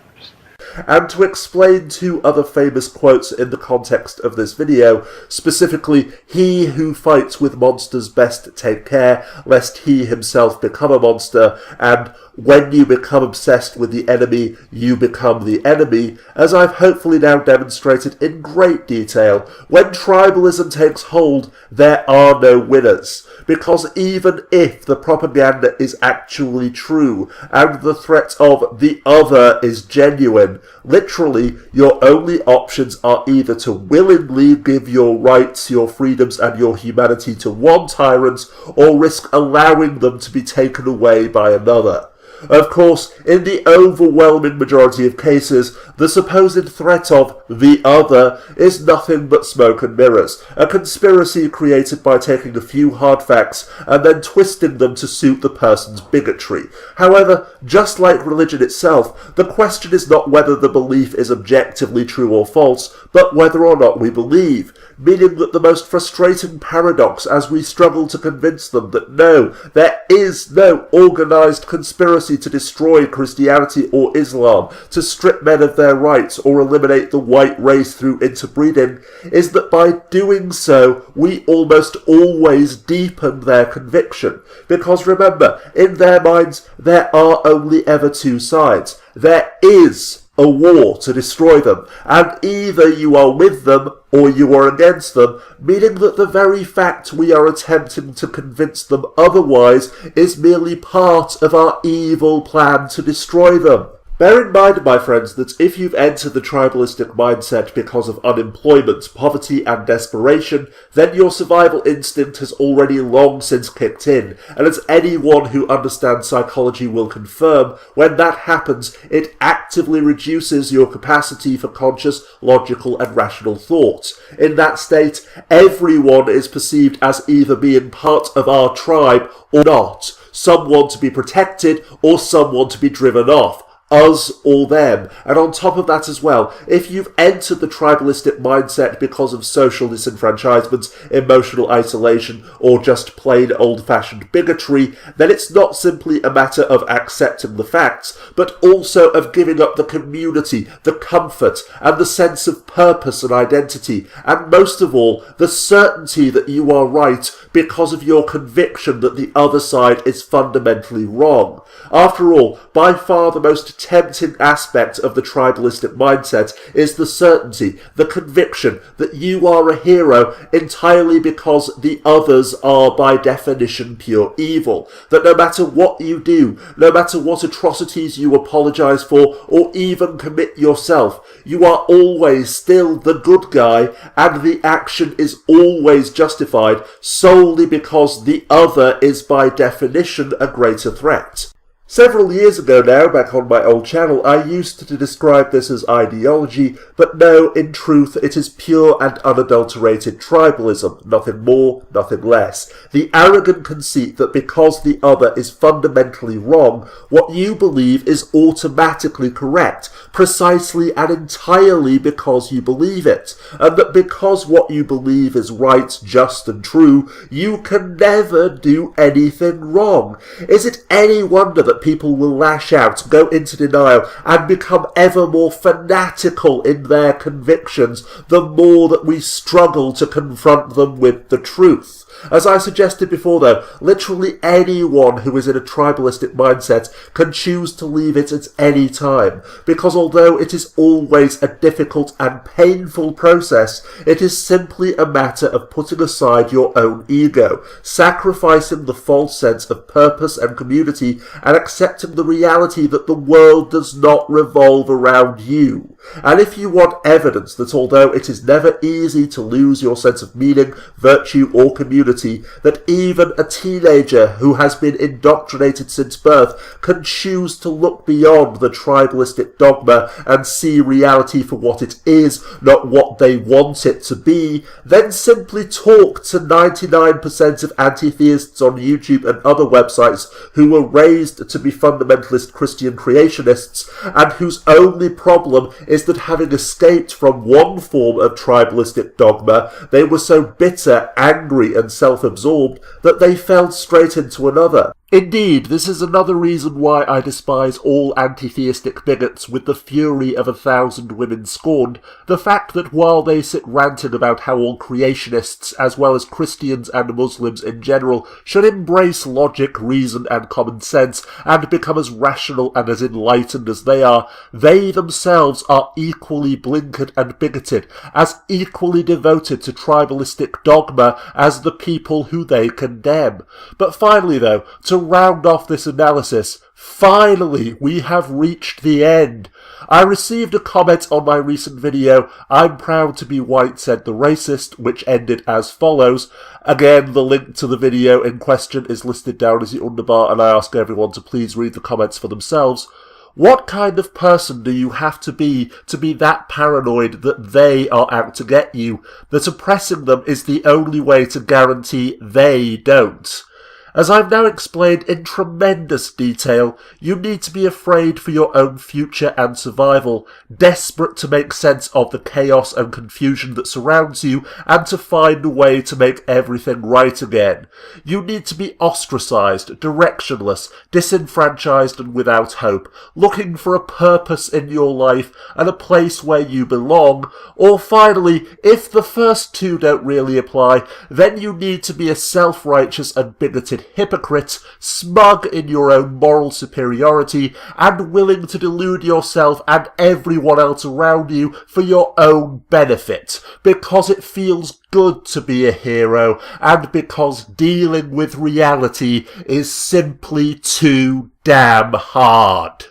And to explain two other famous quotes in the context of this video, specifically, "He who fights with monsters best take care, lest he himself become a monster," and "When you become obsessed with the enemy, you become the enemy," as I've hopefully now demonstrated in great detail, when tribalism takes hold, there are no winners. Because even if the propaganda is actually true, and the threat of the other is genuine, literally, your only options are either to willingly give your rights, your freedoms, and your humanity to one tyrant, or risk allowing them to be taken away by another. Of course, in the overwhelming majority of cases, the supposed threat of the other is nothing but smoke and mirrors, a conspiracy created by taking a few hard facts and then twisting them to suit the person's bigotry. However, just like religion itself, the question is not whether the belief is objectively true or false, but whether or not we believe, meaning that the most frustrating paradox as we struggle to convince them that no, there is no organised conspiracy to destroy Christianity or Islam, to strip men of their rights or eliminate the white race through interbreeding, is that by doing so, we almost always deepen their conviction. Because remember, in their minds, there are only ever two sides. There is a war to destroy them, and either you are with them or you are against them, meaning that the very fact we are attempting to convince them otherwise is merely part of our evil plan to destroy them. Bear in mind, my friends, that if you've entered the tribalistic mindset because of unemployment, poverty and desperation, then your survival instinct has already long since kicked in, and as anyone who understands psychology will confirm, when that happens, it actively reduces your capacity for conscious, logical and rational thought. In that state, everyone is perceived as either being part of our tribe or not, someone to be protected or someone to be driven off. Us or them. And on top of that as well, if you've entered the tribalistic mindset because of social disenfranchisement, emotional isolation, or just plain old-fashioned bigotry, then it's not simply a matter of accepting the facts, but also of giving up the community, the comfort, and the sense of purpose and identity, and most of all, the certainty that you are right because of your conviction that the other side is fundamentally wrong. After all, by far the most tempting aspect of the tribalistic mindset is the certainty, the conviction that you are a hero entirely because the others are by definition pure evil, that no matter what you do, no matter what atrocities you apologise for or even commit yourself, you are always still the good guy and the action is always justified solely because the other is by definition a greater threat. Several years ago now, back on my old channel, I used to describe this as ideology, but no, in truth, it is pure and unadulterated tribalism, nothing more, nothing less. The arrogant conceit that because the other is fundamentally wrong, what you believe is automatically correct, precisely and entirely because you believe it, and that because what you believe is right, just and true, you can never do anything wrong. Is it any wonder that people will lash out, go into denial, and become ever more fanatical in their convictions the more that we struggle to confront them with the truth? As I suggested before though, literally anyone who is in a tribalistic mindset can choose to leave it at any time, because although it is always a difficult and painful process, it is simply a matter of putting aside your own ego, sacrificing the false sense of purpose and community, and accepting the reality that the world does not revolve around you. And if you want evidence that although it is never easy to lose your sense of meaning, virtue or community, that even a teenager who has been indoctrinated since birth can choose to look beyond the tribalistic dogma and see reality for what it is, not what they want it to be, then simply talk to 99% of anti-theists on YouTube and other websites who were raised to be fundamentalist Christian creationists and whose only problem is that having escaped from one form of tribalistic dogma, they were so bitter, angry and self-absorbed that they fell straight into another. Indeed, this is another reason why I despise all anti-theistic bigots with the fury of 1,000 women scorned, the fact that while they sit ranting about how all creationists, as well as Christians and Muslims in general, should embrace logic, reason and common sense, and become as rational and as enlightened as they themselves are equally blinkered and bigoted, as equally devoted to tribalistic dogma as the people who they condemn. But finally though, to round off this analysis, finally we have reached the end. I received a comment on my recent video, "I'm proud to be white," said the racist, which ended as follows. Again, the link to the video in question is listed down as the underbar, and I ask everyone to please read the comments for themselves. What kind of person do you have to be that paranoid that they are out to get you, that oppressing them is the only way to guarantee they don't? As I've now explained in tremendous detail, you need to be afraid for your own future and survival, desperate to make sense of the chaos and confusion that surrounds you, and to find a way to make everything right again. You need to be ostracised, directionless, disenfranchised and without hope, looking for a purpose in your life and a place where you belong, or finally, if the first two don't really apply, then you need to be a self-righteous and bigoted hypocrite, smug in your own moral superiority, and willing to delude yourself and everyone else around you for your own benefit, because it feels good to be a hero, and because dealing with reality is simply too damn hard.